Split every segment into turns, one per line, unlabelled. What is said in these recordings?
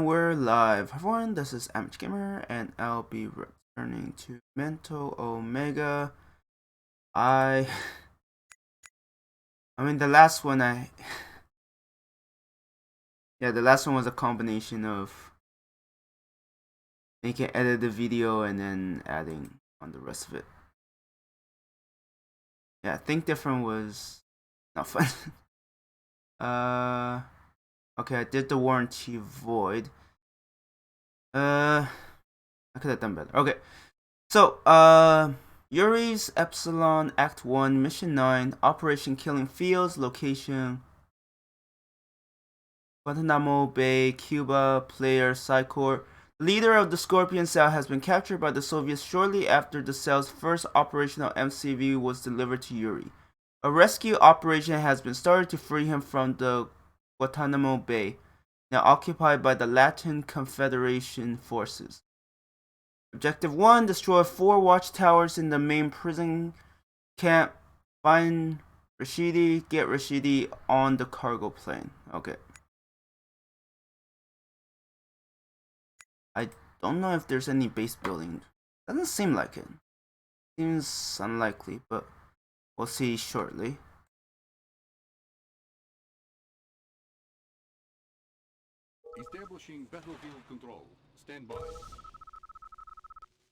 And we're live. Hi everyone, this is Amateur Gamer, and I'll be returning to Mental Omega. I mean, the last one the last one was a combination of making edit the video and then adding on the rest of it. Yeah, Think Different was not fun. Okay, I did the warranty void. I could have done better. Okay, so Yuri's Epsilon Act 1 Mission 9 Operation Killing Fields Location Guantanamo Bay, Cuba. Player Psychor. Leader of the Scorpion Cell has been captured by the Soviets shortly after the cell's first operational MCV was delivered to Yuri. A rescue operation has been started to free him from the Guantanamo Bay, now occupied by the Latin Confederation forces. Objective 1, destroy 4 watchtowers in the main prison camp. Find Rashidi, get Rashidi on the cargo plane. Okay. I don't know if there's any base building. Doesn't seem like it. Seems unlikely, but we'll see shortly.
Establishing battlefield control. Stand by.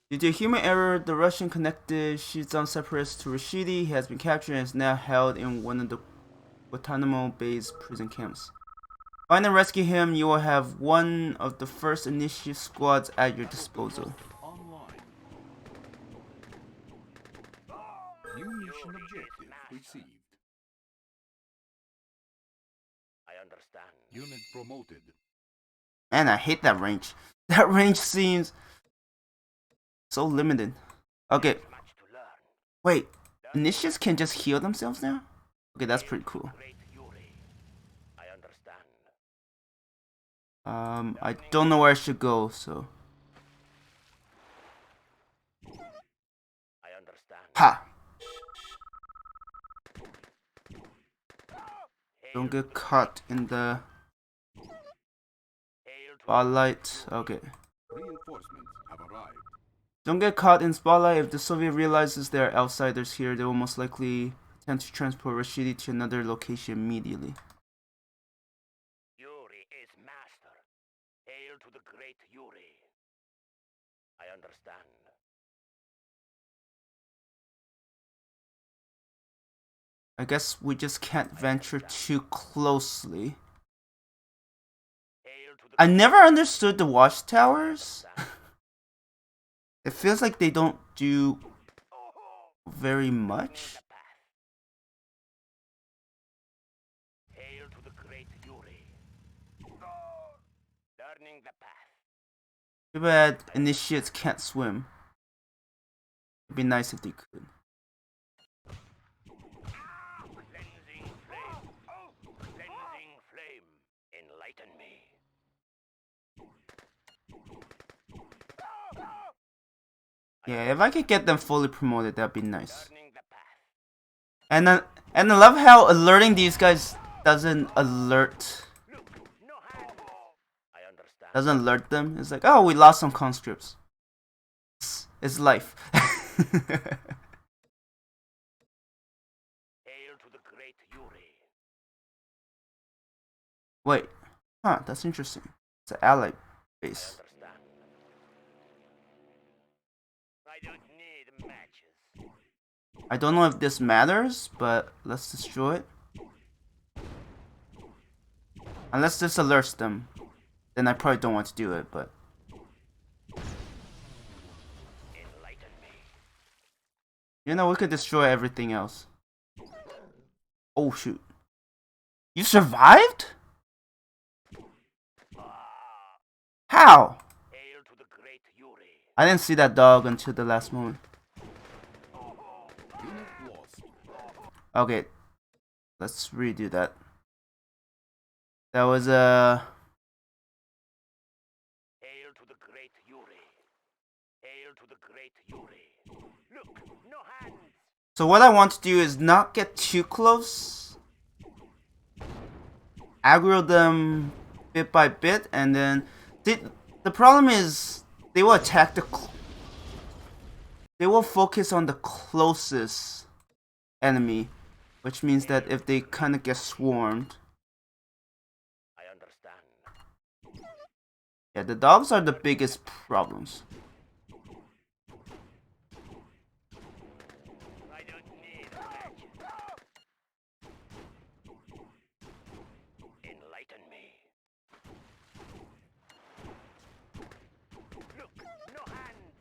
Due to human error, the Russian connected Shizan separatist to Rashidi. He has been captured and is now held in one of the Guantanamo Bay's prison camps. Find and rescue him. You will have one of the first initiative squads at your disposal.
Online. New mission objective received.
I understand.
Unit promoted.
Man, I hate that range. That range seems so limited. Okay. Wait, initiates can just heal themselves now? Okay, that's pretty cool. I don't know where I should go, so. Ha! Don't get caught in the spotlight. Okay.
Reinforcements have arrived.
Don't get caught in spotlight. If the Soviet realizes there are outsiders here, they will most likely attempt to transport Rashidi to another location immediately.
Yuri is master. Hail to the great Yuri. I understand.
I guess we just can't venture too closely. I never understood the watchtowers. It feels like they don't do very much.
Hail to the great Yuri. Learning the path.
Too bad initiates can't swim. It'd be nice if they could.
Cleansing flame. Cleansing flame. Enlighten me.
Yeah, if I could get them fully promoted, that'd be nice.
Learning the path.
And I love how alerting these guys doesn't alert.
No hand. I understand.
Doesn't alert them. It's like, oh, we lost some conscripts. It's life.
Hail to the great Yuri.
Wait, huh? That's interesting. It's an ally base.
Understand. I don't need matches.
I don't know if this matters, but let's destroy it. Unless this alerts them, then I probably don't want to do it, but.
Enlighten me.
You know, we could destroy everything else. Oh, shoot. You survived? How?
Hail to the great Yuri.
I didn't see that dog until the last moment.
Unit lost.
Okay. Let's redo that. That was a...
Hail to the great Yuri. Hail to the great Yuri. Look, no hands.
So what I want to do is not get too close. Aggro them bit by bit, and then The problem is they will attack they will focus on the closest enemy, which means that if they kind of get swarmed,
I understand.
yeah, the dogs are the biggest problems.
I don't need matches. Enlighten me. Look, no hands.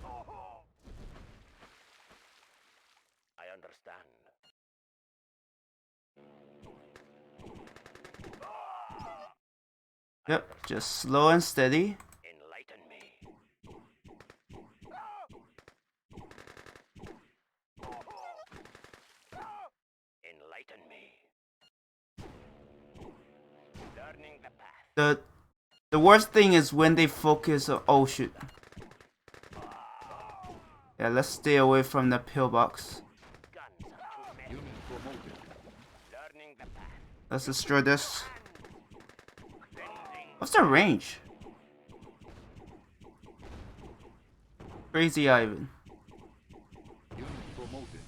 Oh. I understand.
Yep, just slow and steady.
Enlighten me. Enlighten me. Learning the path.
The worst thing is when they focus on, oh shoot. Yeah, let's stay away from the pillbox.
Guns are too many.
Unit promoted.
Learning the path.
Let's destroy this.
Cleansing.
What's the range? Crazy Ivan.
Unit promoted.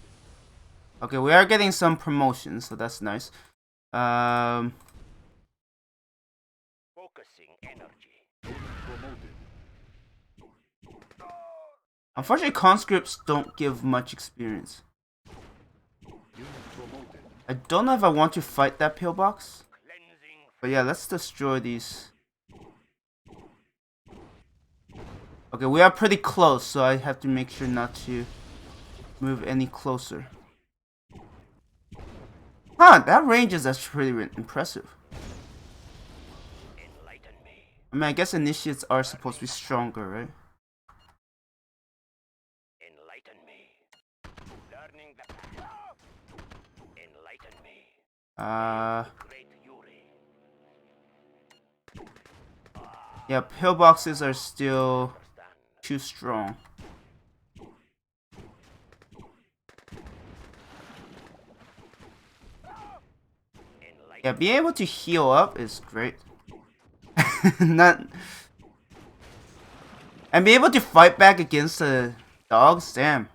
Okay, we are getting some promotions, so that's nice.
Focusing energy.
Unit promoted.
Unfortunately, conscripts don't give much experience.
Unit promoted.
I don't know if I want to fight that pillbox,
Cleansing.
but yeah, let's destroy these. Okay, we are pretty close, so I have to make sure not to move any closer. Huh, that range is actually pretty impressive.
Enlighten me.
I mean, I guess initiates are supposed to be stronger, right?
Enlighten me. Learning the path. Enlighten me. Great Yuri.
Yeah, pillboxes are still
Understand.
too strong. Yeah, being able to heal up is great. Not and be able to fight back against the dogs, damn.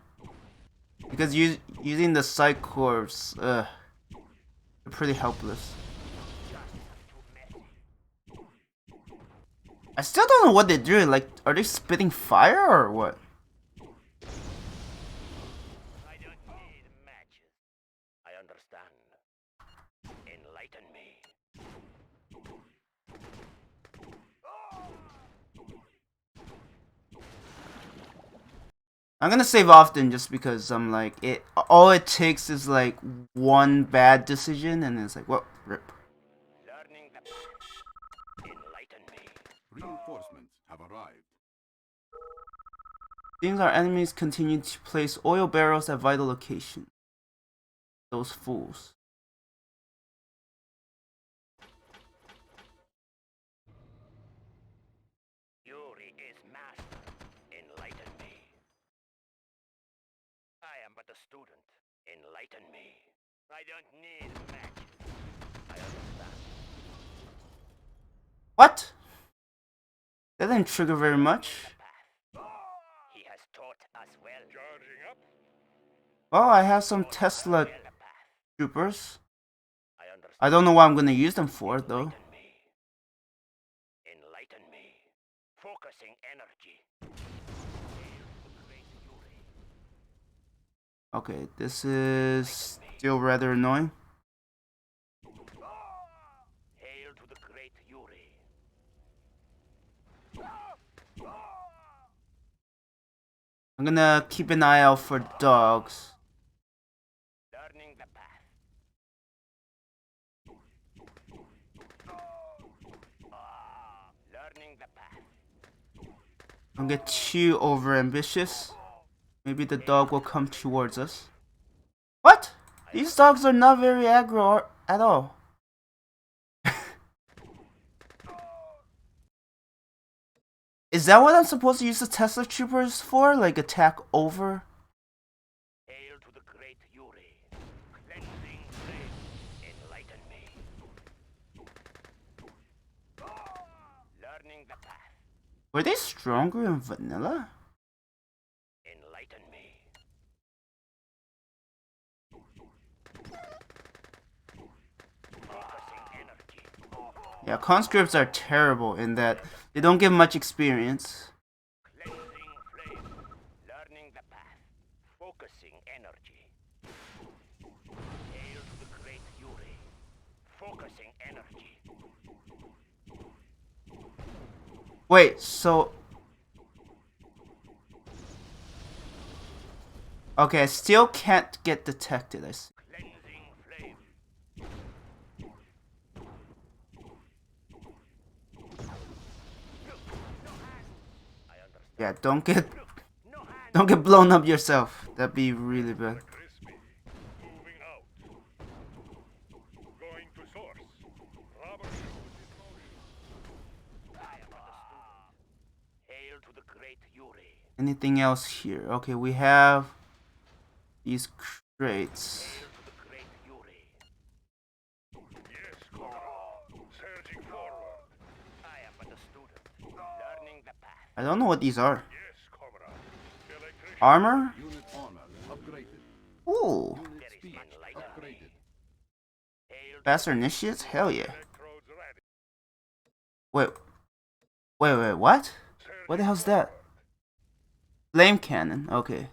Because using the Psycorps, they're pretty helpless. I still don't know what they're doing. Like, are they spitting fire or what?
I don't need matches. I understand. Enlighten me.
I'm gonna save often just because I'm like it. All it takes is like one bad decision, and it's like, what? Rip.
Learning the path. Enlighten me.
Reinforcements have arrived.
Seems our enemies continue to place oil barrels at vital locations. Those fools.
Yuri is master. Enlighten me. I am but a student. Enlighten me. I don't need matches. I understand.
What? That didn't trigger very much.
Path. He has taught us well. Charging up.
Well, I have some Tesla
The path.
troopers.
I understand.
I don't know what I'm gonna use them for though.
Enlighten me. Enlighten me. Focusing energy. Hail to the great Yuri.
Okay, this is still rather annoying.
Hail to the great Yuri.
I'm gonna keep an eye out for dogs.
Learning the path. Learning the path.
Don't get too over ambitious. Maybe the dog will come towards us. What? These dogs are not very aggro at all. Is that what I'm supposed to use the Tesla troopers for? Like attack over?
Hail to the great Yuri. Cleansing flame. Enlighten me. Learning the path.
Were they stronger in vanilla?
Enlighten me. Focusing energy.
Yeah, conscripts are terrible in that they don't give much experience.
Cleansing flame. Learning the path. Focusing energy. Hail to the great Yuri. Focusing energy.
Wait, so... Okay, I still can't get detected. I see.
Cleansing flame. I understand.
Yeah,
No hand.
don't get blown up yourself. That'd be really bad.
Crispy. Moving out. Going to source. Rubber shoes in motion.
I am understood. Hail to the great Yuri.
Anything else here? Okay, we have these crates.
Hail to the great Yuri.
Yes, comrade. Surging forward.
I am but a student. Learning the path.
I don't know what these are.
Yes, comrade. Electrician.
Armor?
Unit honor upgraded.
Ooh.
Unit
There is
speed
much light on me.
upgraded.
Hail to
Faster initiates? Hell yeah.
Electrodes ready.
Wait, what? What the hell's that? Flame cannon. Okay.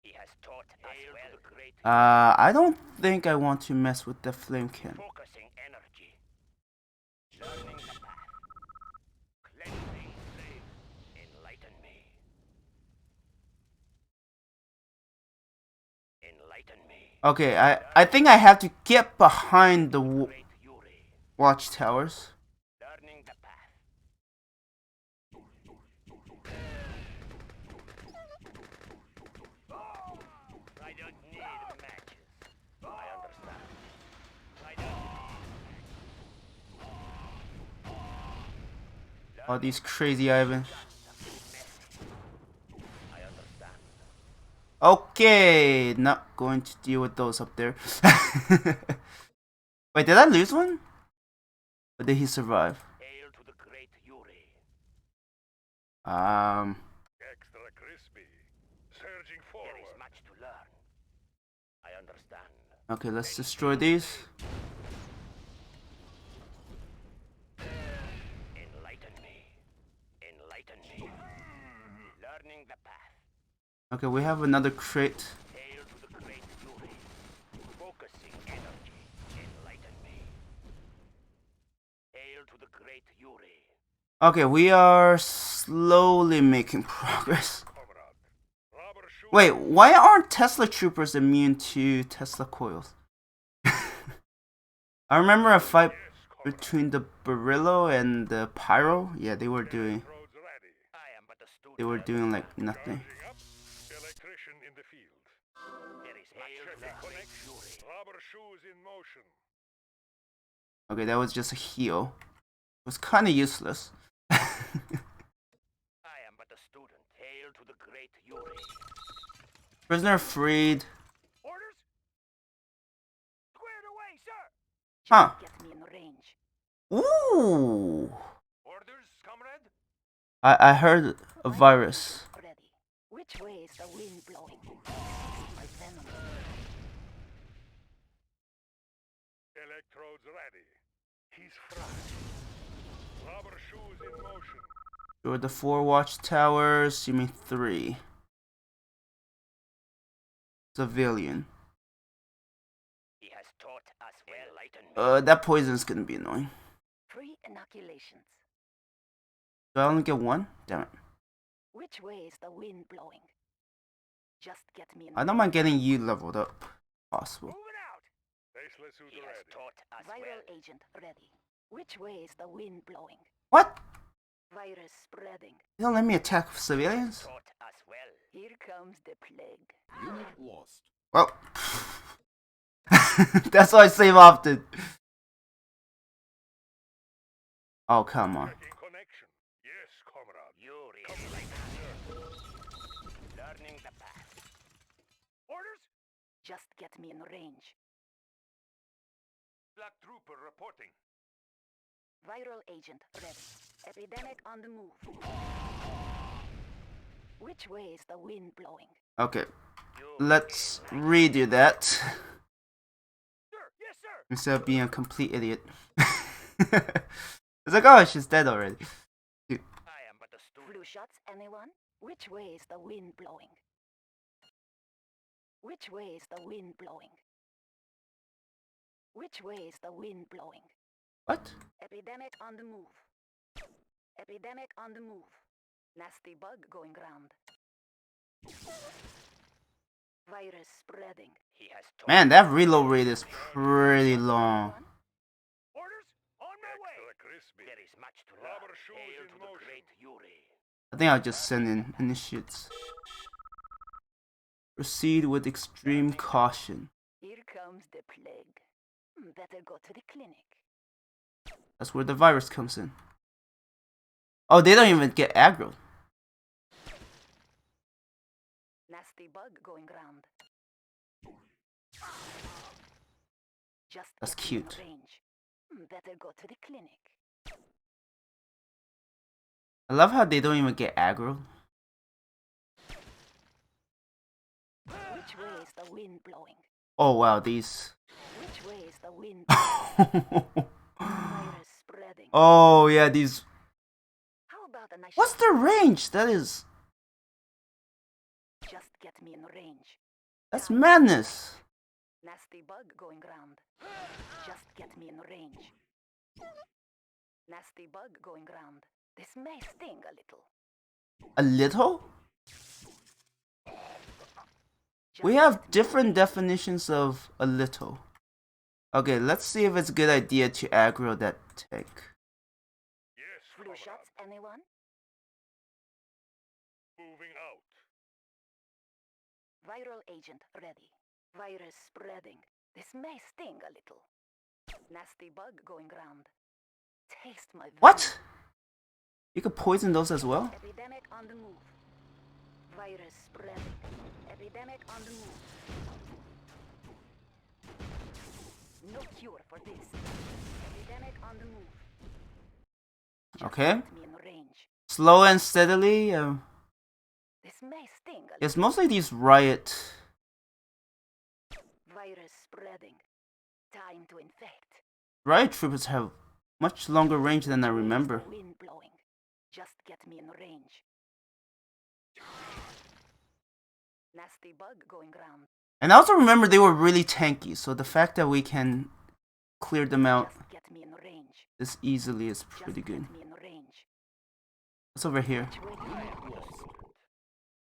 He has taught us well. To the great
I don't think I want to mess with the flame cannon.
focusing energy. Learning the path. Cleansing flame. Enlighten me. Enlighten me.
Okay, I think I have to get behind the
Great Yuri.
watchtowers.
Learning the path. I don't need matches. I understand. I don't need
All these crazy Ivans.
I understand.
Okay, not going to deal with those up there. Wait, did I lose one? Or did he survive?
Hail to the great Yuri.
Extra crispy. Surging
There is
forward.
much to learn. I understand.
Okay, let's destroy these.
Enlighten me. Enlighten me. Learning the path.
Okay, we have another crate.
Hail to the great Yuri. Focusing energy. Enlighten me. Hail to the great Yuri.
Okay, we are slowly making progress.
Comrade. Rubber shoes.
Wait, why aren't Tesla troopers immune to Tesla coils? I remember a fight between the Barillo and the Pyro. Yeah, they were doing
Electrodes ready.
like nothing.
Charging up. Electrician in the field.
There is hail to the great Yuri.
Rubber shoes in motion.
Okay, that was just a heal. It was kind of useless.
I am but a student. Hail to the great Yuri.
Prisoner freed.
Orders? Squared away, sir.
Huh.
Get me in range.
Ooh.
Orders, comrade?
I heard a virus.
Ready. Which way is the wind blowing? My venom.
Electrodes ready. He's fried. Rubber shoes in motion.
There were the 4 watchtowers. You mean 3. Civilian.
He has taught us well. Enlighten me.
That poison's gonna be annoying.
3 inoculations.
Do I only get 1? Damn it.
Which way is the wind blowing? Just get me in
I don't mind getting you leveled up. Possible.
Moving out.
Faceless suit
He has
ready.
taught us
Viral
well.
agent ready. Which way is the wind blowing?
What?
Virus spreading.
You don't let me attack civilians?
Taught us well.
Here comes the plague.
Unit lost.
Well, that's what I save often. Oh, come on.
Checking connection. Yes, comrade.
Yuri is like learning the path. Orders?
Just get me in range.
Black trooper reporting.
Viral agent ready. Epidemic on the move. Which way is the wind blowing?
Okay,
You
let's
okay, right?
redo that
Sir, yes, sir.
instead of being a complete idiot. It's like, oh, she's dead already. Dude.
I am but a student.
Flu shots, anyone? Which way is the wind blowing? Which way is the wind blowing? Which way is the wind blowing?
What?
Epidemic on the move. Epidemic on the move. Nasty bug going round. Virus spreading.
He has taught
Man, that reload rate is pretty long.
Anyone?
orders on my way.
Extra crispy.
There is much to learn.
Rubber shoes
Hail
in
to the
motion.
great Yuri.
I think I'll just send in initiates. Proceed with extreme caution.
Here comes the plague. Better go to the clinic.
That's where the virus comes in. Oh, they don't even get aggro.
Nasty bug going round. Just
That's
get me in
cute.
range. Better go to the clinic.
I love how they don't even get aggro.
Which way is the wind blowing?
Oh wow, these.
Which way is the wind blowing? Virus spreading.
Oh yeah, these.
How about a nice
What's
shot?
the range? That is.
Just get me in range.
That's madness.
Nasty bug going round. Just get me in range. Nasty bug going round. This may sting a little.
A little?
Just
We
get
have
me in
different
range.
definitions of a little. Okay, let's see if it's a good idea to aggro that tank.
Yes,
Flu
comrade.
shots, anyone?
Moving out.
Viral agent ready. Virus spreading. This may sting a little. Nasty bug going round. Taste my venom.
What? You could poison those as well?
Epidemic on the move. Virus spreading. Epidemic on the move. No cure for this. Epidemic on the move. Just
Okay.
get me in range.
Slow and steadily.
This may sting a
It's
little.
mostly these riot.
Virus spreading. Time to infect.
Riot troopers have much longer range than I
Which way is the
remember.
wind blowing. Just get me in range. Nasty bug going round.
And I also remember they were really tanky, so the fact that we can clear them out
Just get me in range.
this easily is
Just
pretty good.
get me in range.
What's over here?
Which way do you want?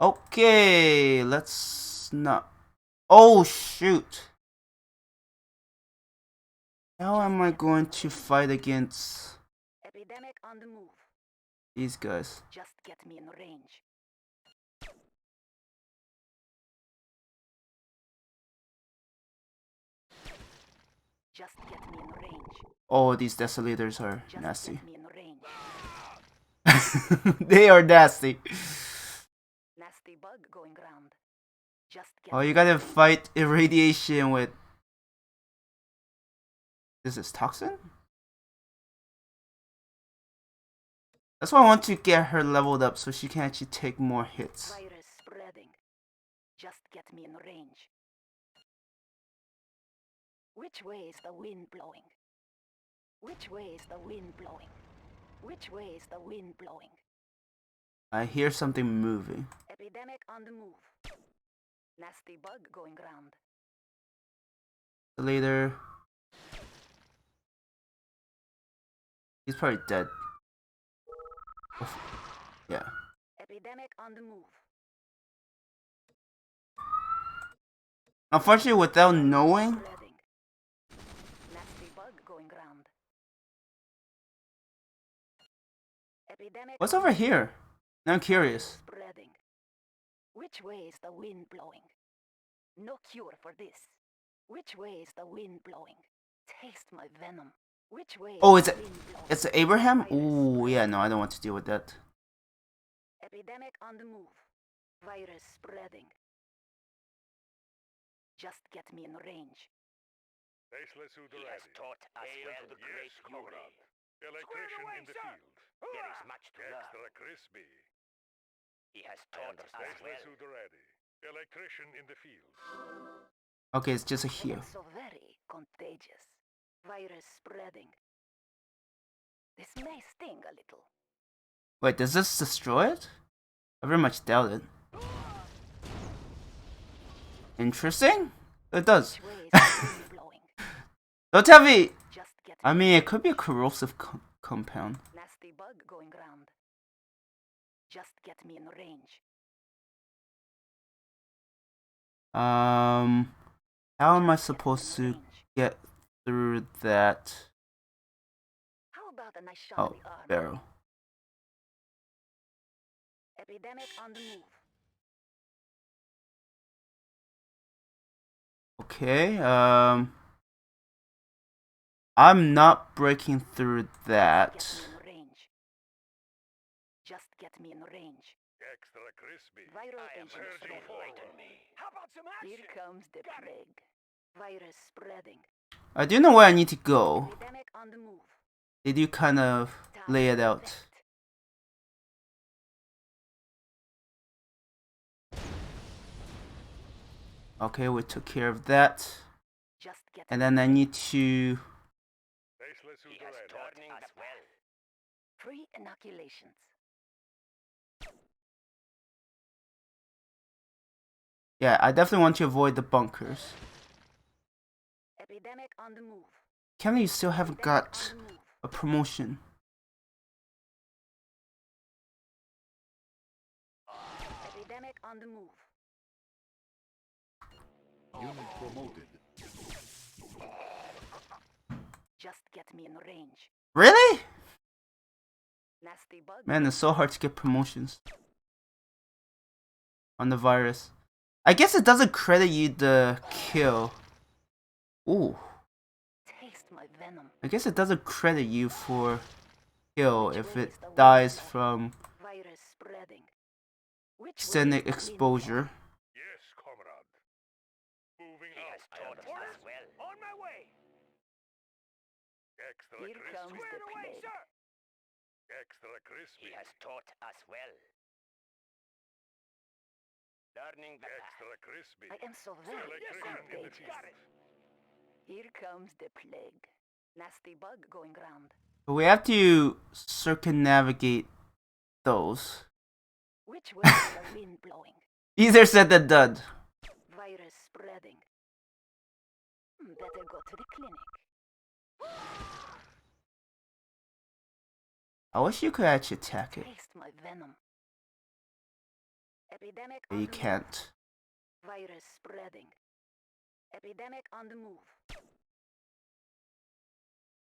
Okay, let's not. Oh shoot! How am I going to fight against
Epidemic on the move.
these guys?
Just get me in range. Just get me in range.
Oh, these desolators are
Just
nasty.
get me in range.
They are nasty.
Nasty bug going round. Just get
Oh,
me
you
in
gotta
range.
fight irradiation with. This is toxin? That's why I want to get her leveled up so she can actually take more hits.
Virus spreading. Just get me in range. Which way is the wind blowing? Which way is the wind blowing? Which way is the wind blowing?
I hear something moving.
Epidemic on the move. Nasty bug going round.
Later. He's probably dead. Oof. Yeah.
Epidemic on the move.
Unfortunately, without knowing,
Spreading. Nasty bug going round. Epidemic
what's
on
over
the
here? Now I'm curious.
spreading. Which way is the wind blowing? No cure for this. Which way is the wind blowing? Taste my venom. Which way is
Oh,
the
it's
wind blowing?
It's Abraham?
Virus
Ooh, yeah,
spreading.
no, I don't want to deal with that.
Epidemic on the move. Virus spreading. Just get me in range.
Baseless suit
He has
ready.
taught us
Hail
well
to the
the great
yes,
Yuri.
comrade. Electrician in the field.
There is much to learn.
Extra crispy.
He has taught us
Stainless
well.
suit ready. Electrician in the field.
Okay, it's just a
I
heal.
am so very contagious. Virus spreading. This may sting a little.
Wait, does this destroy it? I very much doubt it. Interesting? It does.
Which way is the wind blowing?
Don't tell me!
Just get
I
me
mean, it could be a corrosive compound.
nasty bug going round. Just get me in range.
How am I
Just get me
supposed
in
to
range.
get through that?
How about a nice shot
Oh,
in the arm?
barrel.
Epidemic on the move.
Okay, I'm not breaking through
Get
that.
me in range. Just get me in range.
Extra crispy.
Viral
I am
agent
surging
spreading.
forward.
How about some
Here comes the plague. Virus spreading.
I do know where I need to go.
Epidemic on the move.
Did you kind of
Time
lay it
to
out?
infect.
Okay, we took care of that.
Just get
And
me
then I
in
need
range.
to...
Stainless suit
He has
ready.
taught us well.
Free inoculations.
Yeah, I definitely want to avoid the bunkers.
Epidemic on the move.
Kenny, you still haven't
Epidemic
got
on the move.
a promotion.
Epidemic on the move.
Unit promoted.
Just get me in range.
Really?
Nasty bug.
Man, it's so hard to get promotions on the virus. I guess it doesn't credit you the kill. Ooh.
Taste my venom.
I guess it doesn't credit you for kill if it dies from
Virus spreading. Which way is
scenic
the wind
exposure.
Yes, comrade. Moving
He
out.
has taught us well.
On my way. Extra
blowing? Here comes
crispy.
the plague.
Extra crispy.
He has taught us well. Learning the path.
Extra crispy.
I am so very
Electrician in the
contagious.
field.
Here comes the plague. Nasty bug going round.
But we have to circumnavigate those.
Which way is the wind blowing?
Easier said than done.
Virus spreading. Better go to the clinic.
I wish you could actually attack it.
Taste my venom. Epidemic
But
on
you
the move.
can't.
Virus spreading. Epidemic on the move.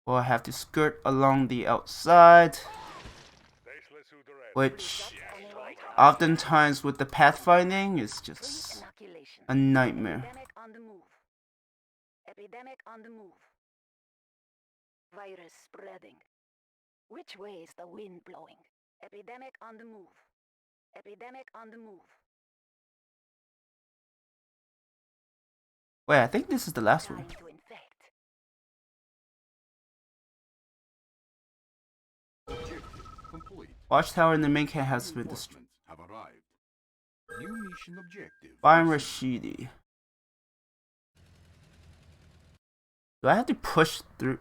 Or I have to skirt along the outside,
Stainless suit ready.
which
Anyone?
oftentimes with the pathfinding is
Free
just
inoculation.
a nightmare.
Epidemic on the move. Epidemic on the move. Virus spreading. Which way is the wind blowing? Epidemic on the move. Epidemic on the move.
Wait, I think this is the last
Time
one.
to infect.
Objective complete.
Watchtower in the main camp has been destroyed.
Reinforcements have arrived. New mission objective.
Byron
received.
Rashidi. Do I have to push through?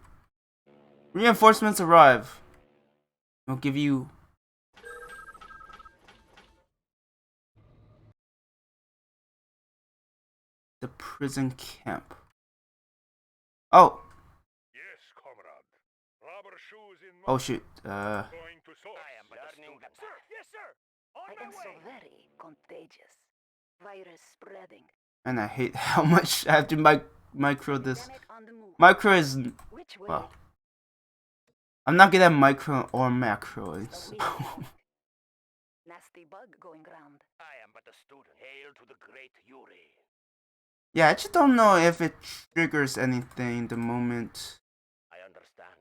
Reinforcements arrive. I'll give you. The prison camp. Oh!
Yes, comrade. Rubber shoes in my
Oh shoot.
going to source.
I am but a
Learning
student.
Sir, yes, sir. On
I
my
am so
way.
very contagious. Virus spreading.
And I hate how much I have to micro this.
Epidemic on the move.
Micro is.
Which way
Well. I'm not good at micro or macro.
is
It's
the wind blowing? Nasty bug going round.
I am but a student. Hail to the great Yuri.
yeah, I just don't know if it triggers anything the moment.
I understand.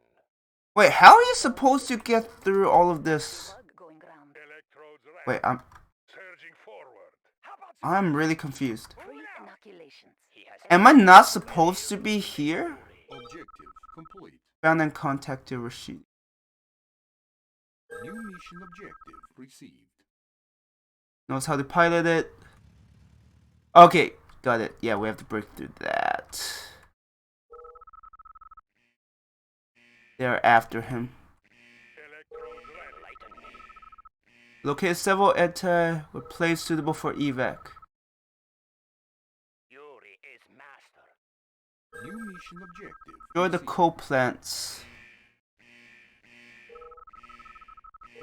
Wait, how are you supposed to get through all of this?
Bug going round.
Electrodes ready.
Wait,
Surging forward. How about
I'm really confused.
Free inoculations.
He has
Am I not supposed to be here?
Objective complete.
Found and contacted Rashid.
New mission objective received.
Knows how to pilot it. Okay, got it. Yeah, we have to break through that. They're after him.
Electrodes ready.
Enlighten me.
Locate several ETA with places suitable for evac.
Yuri is master.
New mission objective
Destroy the
received.
coal plants.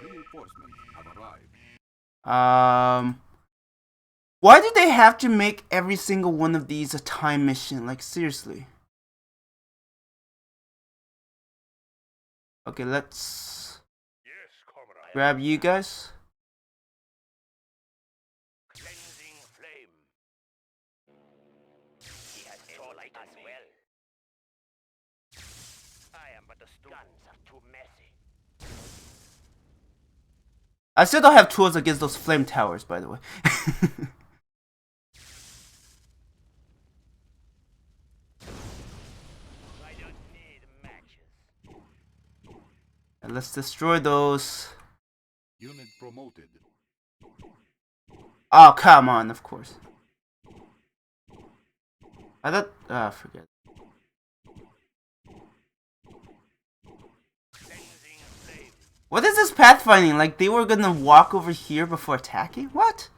Reinforcements have arrived.
Why do they have to make every single one of these a time mission? Like, seriously. Okay, let's
Yes, comrade.
grab you guys.
Cleansing flame. He has no light as well. I am but a student. Guns are too messy.
I still don't have tools against those flame towers, by the way.
I don't need matches.
And let's destroy those.
Unit promoted.
Oh, come on, of course. I thought... forget.
Cleansing flame.
What is this pathfinding? Like, they were gonna walk over here before attacking? What?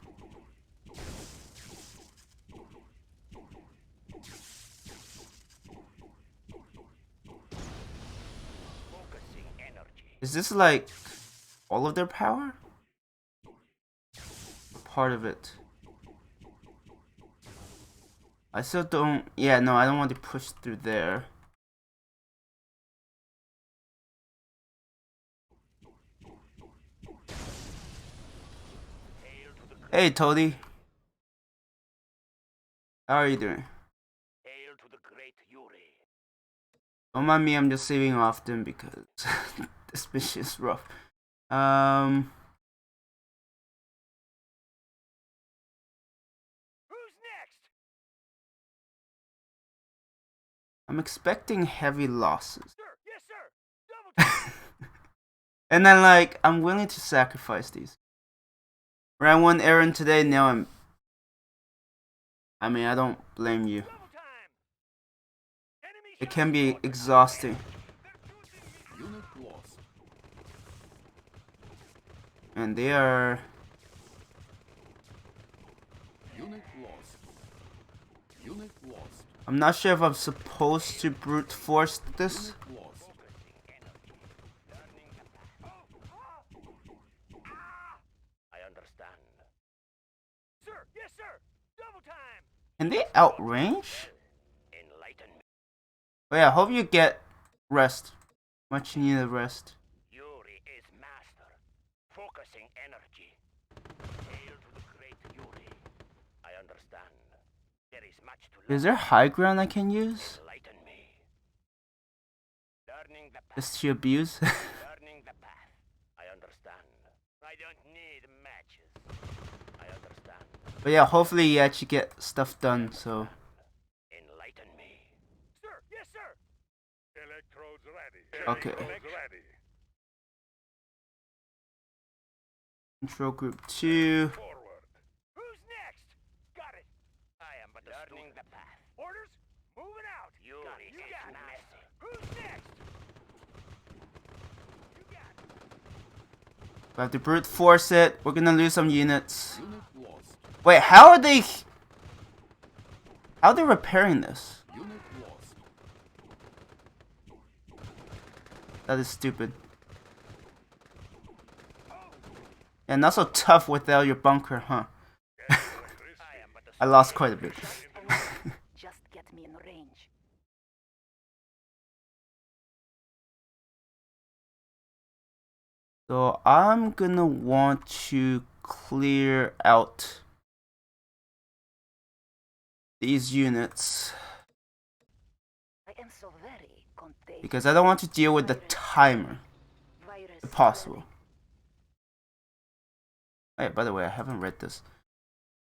Focusing energy.
Is this like all of their power? Part of it. I still don't... Yeah, no, I don't want to push through there.
Hail to the
Hey, Toady. How are you doing?
hail to the great Yuri.
Don't mind me, I'm just saving often because this mission is rough.
Who's next?
I'm expecting heavy losses.
Sir, yes, sir. Double time.
And then, like, I'm willing to sacrifice these. Ran one errand today, now I mean, I don't blame you.
Double time. Enemy
It
shot
can be
reported.
exhausting.
They're choosing me.
Unit lost.
And they are...
Unit lost. Unit lost.
I'm not sure if I'm supposed to brute force this.
Unit lost.
Focusing energy. Learning the path. I understand. Sir, yes, sir. Double time.
Can they outrange?
Enlighten me.
But yeah, I hope you get rest. Much needed rest.
Yuri is master. Focusing energy. Hail to the great Yuri. I understand. There is much to learn.
Is there high ground I can use?
Enlighten me. Learning the path.
Just to abuse?
Learning the path. I understand. I don't need matches. I understand.
But yeah, hopefully you actually get stuff done, so...
Enlighten me. Sir, yes, sir.
Electrodes ready.
Okay.
Electrodes ready.
Control group 2.
Forward.
Who's next? Got it. I am but learning the path. Orders? Moving out. Yuri is messy. Who's next? You got it.
We have to brute force it. We're gonna lose some units.
Unit lost.
Wait, how are they... How are they repairing this?
Unit lost.
That is stupid. Yeah, not so tough without your bunker, huh?
I am but
I lost quite a bit.
Just get me in range.
So I'm gonna want to clear out these units
I am so very contagious.
because I don't want to deal with the timer
Virus
if possible. Hey, by the way, I haven't read this.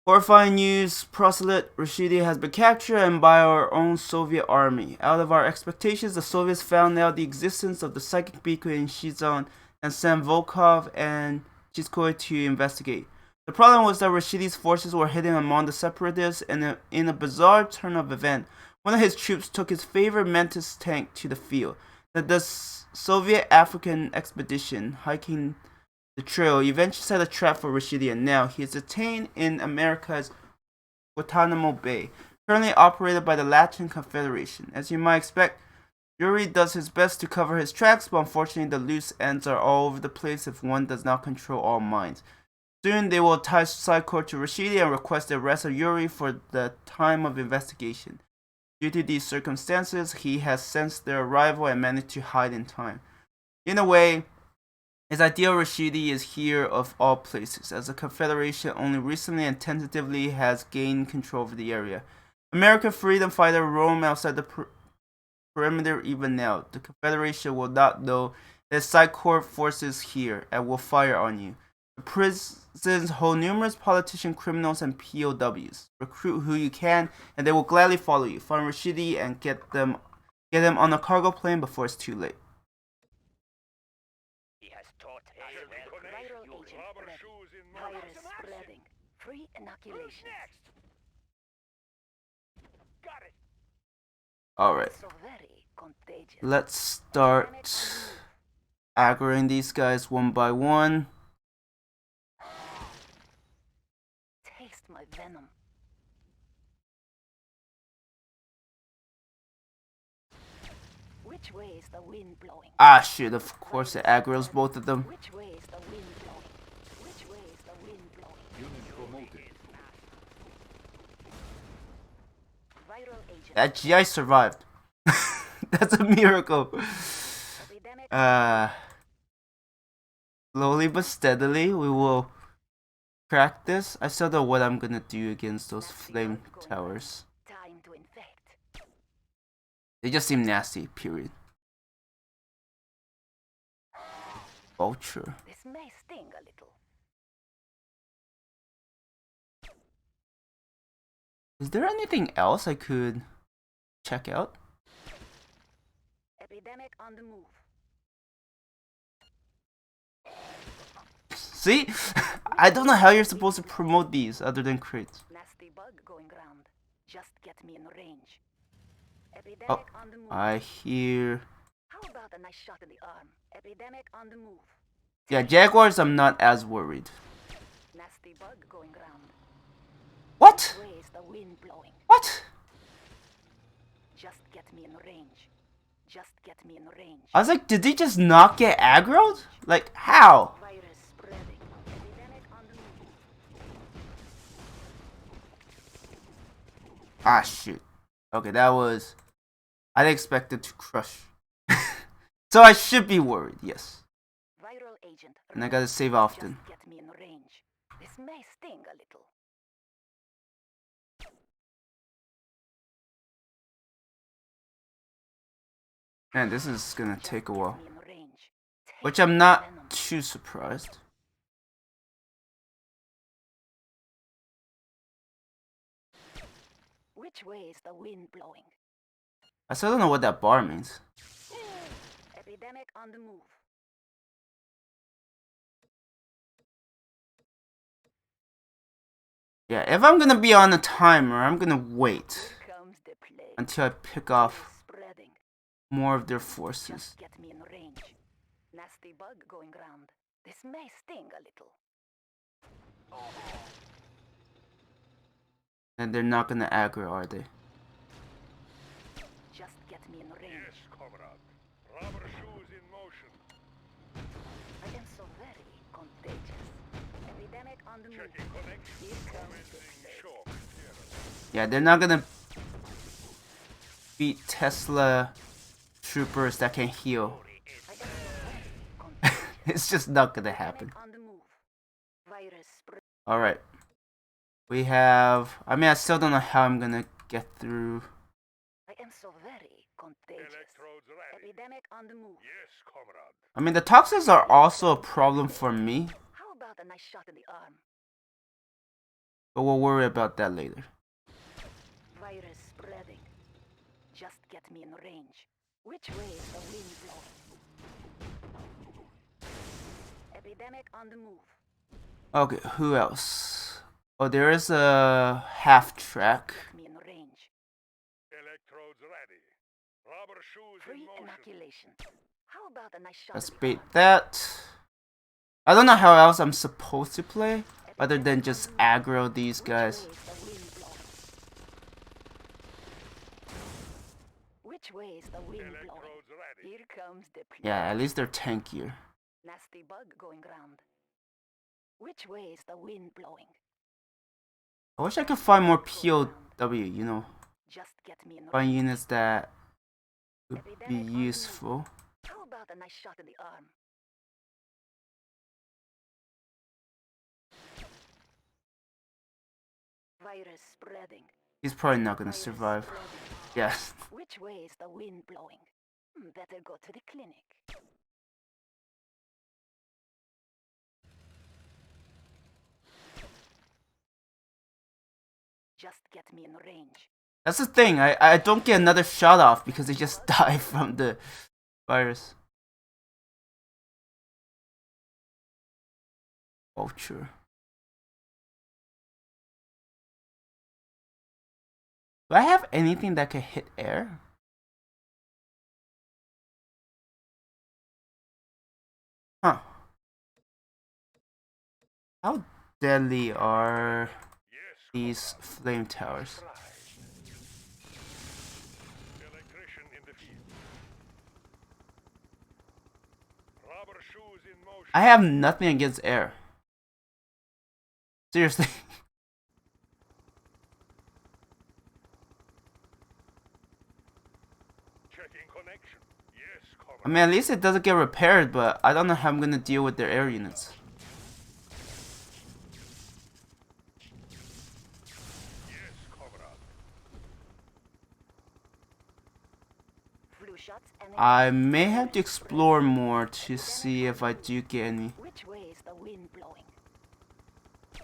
Horrifying news, Proselyte Rashidi has been captured and by our own Soviet army. Out of our expectations, the Soviets found out the existence of the psychic beacon in Shizan and sent Volkov and Chiskoy to investigate. The problem was that Rashidi's forces were hidden among the separatists, and in a bizarre turn of event, one of his troops took his favorite Mantis tank to the field. The Soviet African expedition, hiking the trail, eventually set a trap for Rashidi, and now he is detained in America's Guantanamo Bay, currently operated by the Latin Confederation. As you might expect, Yuri does his best to cover his tracks, but unfortunately the loose ends are all over the place if one does not control all minds. Soon they will tie Psychor to Rashidi and request the arrest of Yuri for the time of investigation. Due to these circumstances, he has sensed their arrival and managed to hide in time. In a way, his ideal Rashidi is here of all places, as the Confederation only recently and tentatively has gained control of the area. American freedom fighters roam outside the perimeter even now. The Confederation will not know that Psychor forces here and will fire on you. The prisons hold numerous politician criminals and POWs. Recruit who you can, and they will gladly follow you. Find Rashidi and get them on a cargo plane before it's too late.
He has taught us well.
Viral agent
Rubber
ready.
shoes in
Virus
motion.
spreading. Free inoculation.
Next. Got it.
Alright,
So very contagious.
let's start aggroing these guys one by one.
Taste my venom. Which way is the wind blowing?
Ah shit, of course it aggroes both of them.
Which way is the wind blowing? Which way is the wind blowing?
Unit promoted.
Viral agent.
That GI survived. That's a miracle.
Epidemic.
Slowly but steadily we will crack this. I still don't know what I'm gonna do against those flame towers.
Time to infect.
They just seem nasty, period. Vulture.
This may sting a little.
Is there anything else I could check out?
Epidemic on the move.
See? I don't know how you're supposed to promote these other than crates.
Nasty bug going round. Just get me in range. Epidemic
Oh,
on the move.
I hear...
How about a nice shot in the arm? Epidemic on the move.
Yeah, Jaguars I'm not as worried.
Nasty bug going round.
What?
Way is the wind blowing?
What?
Just get me in range. Just get me in range.
I was like, did they just not get aggroed? Like, how?
Virus spreading. Epidemic on the move.
Ah, shoot. Okay, that was... I didn't expect it to crush. So I should be worried, yes.
Viral agent.
And I gotta save often.
Just get me in range. This may sting a little.
Man, this is gonna
Just
take a
get
while.
me in range.
Which
Take
I'm
my
not
venom.
too surprised.
Which way is the wind blowing?
I still don't know what that bar means.
Epidemic on the move.
Yeah, if I'm gonna be on a timer, I'm gonna wait
Here comes the plague.
until I pick
Virus
off
spreading.
more of their forces.
Just get me in range. Nasty bug going round. This may sting a little.
And they're not gonna aggro, are they?
Just get me in range.
Yes, comrade. Rubber shoes in motion.
I am so very contagious. Epidemic on the move.
Checking connection.
Here comes the
Commencing
plague.
shock. Clearance.
Yeah, they're not gonna beat Tesla troopers that can heal.
I am so very contagious.
It's just not gonna happen.
Epidemic on the move. Virus spread.
Alright. We have... I mean, I still don't know how I'm gonna get through.
I am so very contagious.
Electrodes ready.
Epidemic on the move.
Yes, comrade.
I mean, the toxins are also a problem for me,
How about a nice shot in the arm?
but we'll worry about that later.
Virus spreading. Just get me in range. Which way is the wind blowing? Epidemic on the move.
Okay, who else? Oh, there is a half track.
Get me in range.
Electrodes ready. Rubber shoes in
Free
motion.
inoculation. How about a nice shot
Let's
in the
bait
arm?
that. I don't know how else I'm supposed to play other than just aggro these guys.
Which way is the wind blowing?
Electrodes ready.
Here comes the
Yeah, at least they're tankier.
nasty bug going round. Which way is the wind blowing?
I wish I could find more POW, you know,
Just get me in
find
range.
units that would be useful.
How about a nice shot in the arm? Virus spreading.
He's probably not gonna
Virus
survive.
spreading.
Yes.
Which way is the wind blowing? Better go to the clinic. Just get me in range.
That's the thing, I don't get another shot off because they just die from the virus. Vulture. Do I have anything that can hit air? Huh. How deadly are
Yes,
these flame towers?
electrician in the field. Rubber shoes in motion.
I have nothing against air. Seriously.
Checking connection. Yes,
I
comrade.
mean, at least it doesn't get repaired, but I don't know how I'm gonna deal with their air units.
Yes, comrade.
Flu shots and
I may have to explore more to see if I do get any.
which way is the wind blowing?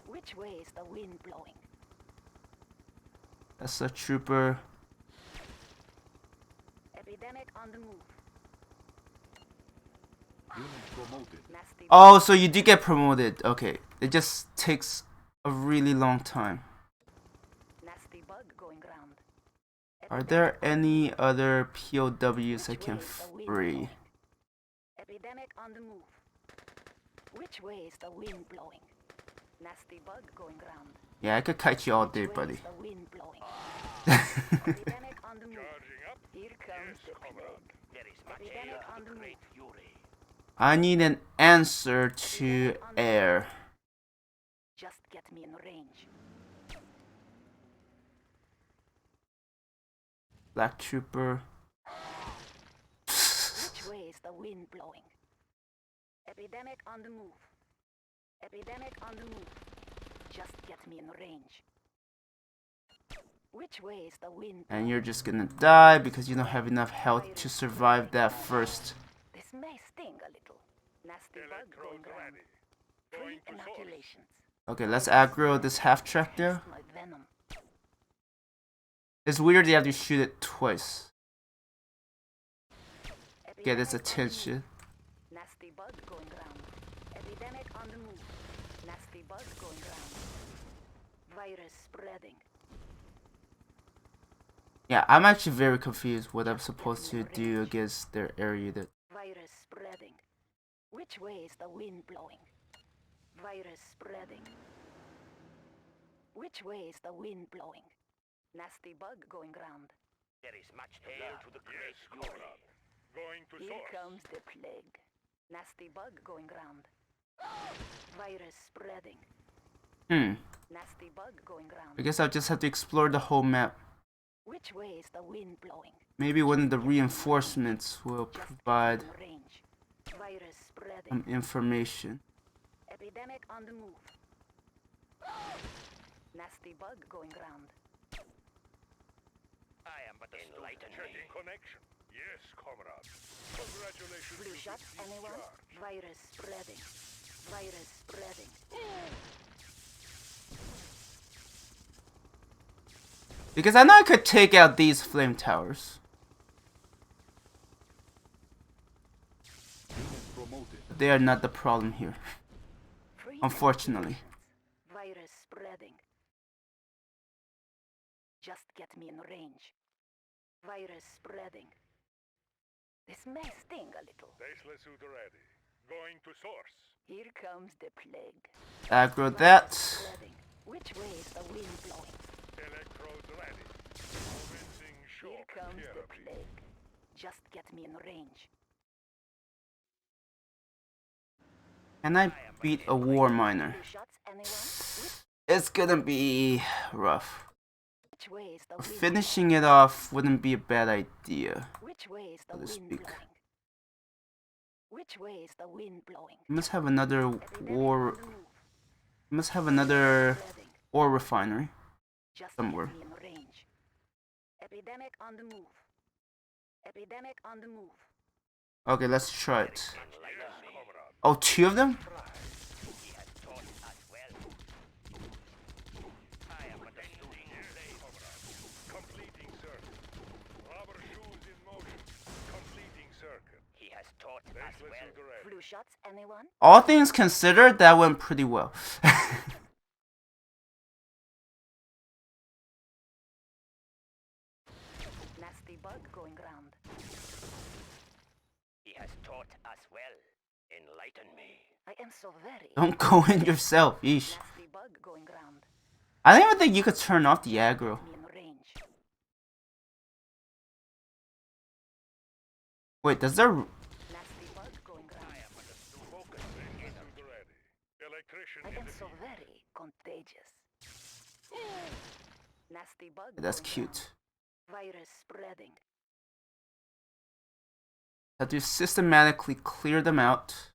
Which way is the wind blowing?
That's a trooper.
Epidemic on the move.
Unit promoted.
Nasty
Oh, so you do get promoted. Okay. It just takes a really long time.
nasty bug going round.
Are there any other POWs I can free?
Epidemic on the move. Which way is the wind blowing? Nasty bug going round.
Yeah, I could kite you all day,
Which way
buddy.
is the wind blowing? Epidemic on the move.
Charging up.
Here comes
Yes,
the
comrade.
plague.
There is much
Epidemic
air
on
to
the
the
move.
great Yuri.
I need an answer to air.
Just get me in range.
Black trooper.
Which way is the wind blowing? Epidemic on the move. Epidemic on the move. Just get me in range. Which way is the wind blowing?
And you're just gonna die because you don't have enough health to survive that first.
This may sting a little. Nasty bug going
Electrodes
round.
ready.
Free
Going to source.
inoculations.
Okay, let's aggro this half track there.
My venom.
It's weird they have to shoot it twice. Get its
Epidemic on the
attention.
move. Nasty bug going round. Epidemic on the move. Nasty bug going round. Virus spreading.
Yeah, I'm actually very confused what I'm supposed to do against their air unit.
Virus spreading. Which way is the wind blowing? Virus spreading. Which way is the wind blowing? Nasty bug going round.
There is much to learn to the great
Yes,
Yuri.
comrade. Going to
Here
source.
comes the plague. Nasty bug going round. Virus spreading. Nasty bug going round.
I guess I'll just have to explore the whole map.
Which way is the wind blowing?
Maybe one of the reinforcements will
Just
provide
get in range. Virus spreading.
some information.
Epidemic on the move. Nasty bug going round.
I am but a enlightened
Checking connection. Yes, comrade. Congratulations.
Flu
you
shot,
get
anyone?
discharged.
Virus spreading. Virus spreading.
Because I know I could take out these flame towers.
Unit promoted. promoted.
They are not the problem here.
Free
Unfortunately.
activations. Virus spreading. Just get me in range. Virus spreading. This may sting a little.
Baseless suit ready. Going to source.
Here comes the plague.
Aggro
Virus
that.
spreading. Which way is the wind blowing?
Electrodes ready. Commencing
Here
shock
comes the
therapy.
plague. Just get me in range.
Can I beat a war miner?
Blue shots, anyone?
It's gonna be rough.
Which way is the wind
Finishing it off wouldn't be a bad idea.
blowing? Which way is the
so to
wind
speak.
blowing? Which way is the wind blowing?
We must have another
Epidemic
war.
on the move.
We must have another
Spreading.
ore refinery
Just
somewhere.
get me in range. Epidemic on the move. Epidemic on the move.
Okay, let's try it.
Yes, comrade.
Oh, two of them?
He has taught us well. I am but a student.
Yes, comrade. Completing circuit. Rubber shoes in motion. Completing circuit.
He has taught us
Baseless
well.
suit ready.
Blue shots, anyone?
All things considered, that went pretty well.
Nasty bug going round.
He has taught us well. Enlighten me.
I am so very
Don't go in yourself, yeesh.
nasty bug going round.
I don't even think you could turn off the aggro.
Me in range.
Wait, does there...
Nasty bug going round.
Focus. Baseless suit ready. Electrician
I
in
am
the
so
field.
very contagious. Nasty bug.
That's
going
cute.
round. Virus spreading.
Have to systematically clear them out.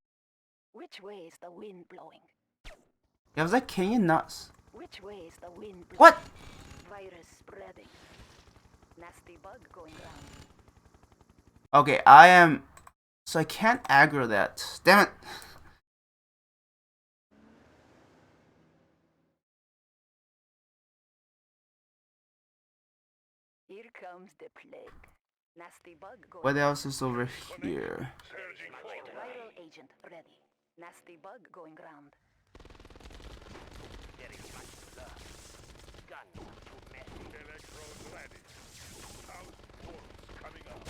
Which way is the wind blowing?
Yeah, I was like, can you not...
Which way is the wind blowing?
What?
Virus spreading. Nasty bug going round.
Okay, I am... So I can't aggro that. Damn it.
Here comes the plague. Nasty bug going
What
round.
else is over here?
Surging forward.
Viral agent ready. Nasty bug going round.
There is much to learn. Gun too messy.
Electrodes ready. House wolves coming up.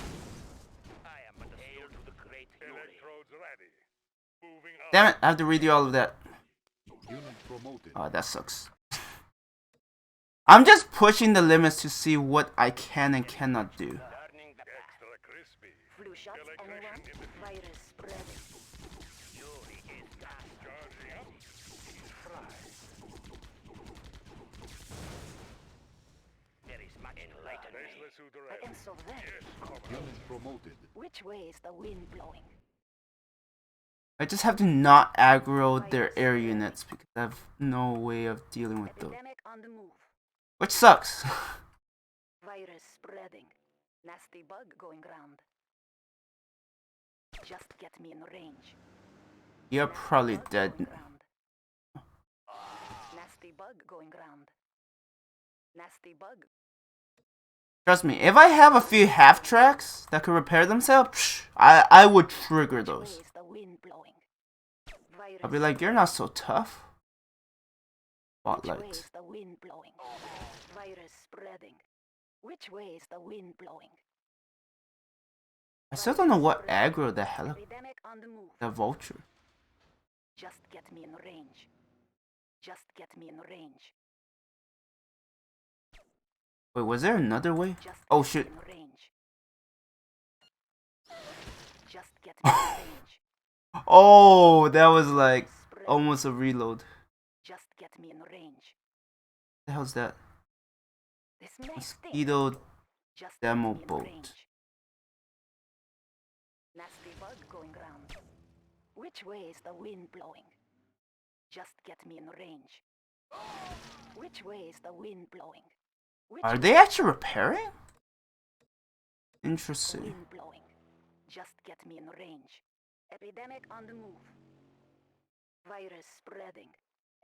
I am but a hail to the great Yuri.
Electrodes ready. Moving up.
Damn it, I have to redo all of that.
Unit promoted.
Oh, that sucks. I'm just pushing the limits to see what I can and cannot do.
Learning the path.
Extra crispy.
Flu shots,
Electrician
anyone?
in the field.
Virus spreading.
Yuri is fast.
Charging up. He's fried.
There is much enlighten me.
Baseless suit
I
ready.
am so very.
Yes, comrade.
Unit promoted.
Which way is the wind blowing?
I just have to not aggro their air units because I have no way of dealing with those.
Epidemic on the move.
Which sucks.
Virus spreading. Nasty bug going round. Just get me in range.
You're
Nasty
probably
bug
dead.
going round. Nasty bug going round. Nasty bug.
Trust me, if I have a few half tracks that could repair themselves, psh, I would trigger
Which way
those.
is the wind blowing? Virus
I'll be like, you're not so tough.
Which way
Spotlight.
is the wind blowing? Virus spreading. Which way is the wind blowing?
I still don't know what aggro the hell
Epidemic on the move.
the vulture.
Just get me in range. Just get me in range.
Wait, was there another way?
Just
Oh
get
shit.
me in range. Just get me in range.
Oh, that was like
Spread.
almost a reload.
Just get me in range.
The hell's that?
This may sting.
Mosquito
Just
demo
get me in
boat.
range. Nasty bug going round. Which way is the wind blowing? Just get me in range. Which way is the wind blowing? Which
Are
way
they actually repairing?
is the
Interesting.
wind blowing? Just get me in range. Epidemic on the move. Virus spreading.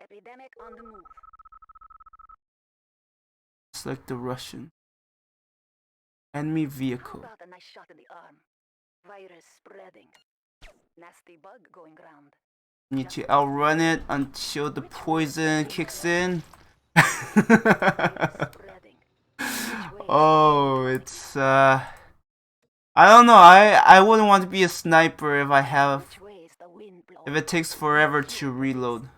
Epidemic on the move.
It's like the Russian. Enemy
How
vehicle.
about a nice shot in the arm? Virus spreading. Nasty bug going round.
Need to outrun it until the poison kicks in.
Spreading. Which way?
Oh, it's I don't know. I wouldn't want to be a sniper if
Which way is the wind blowing?
if it takes forever to reload.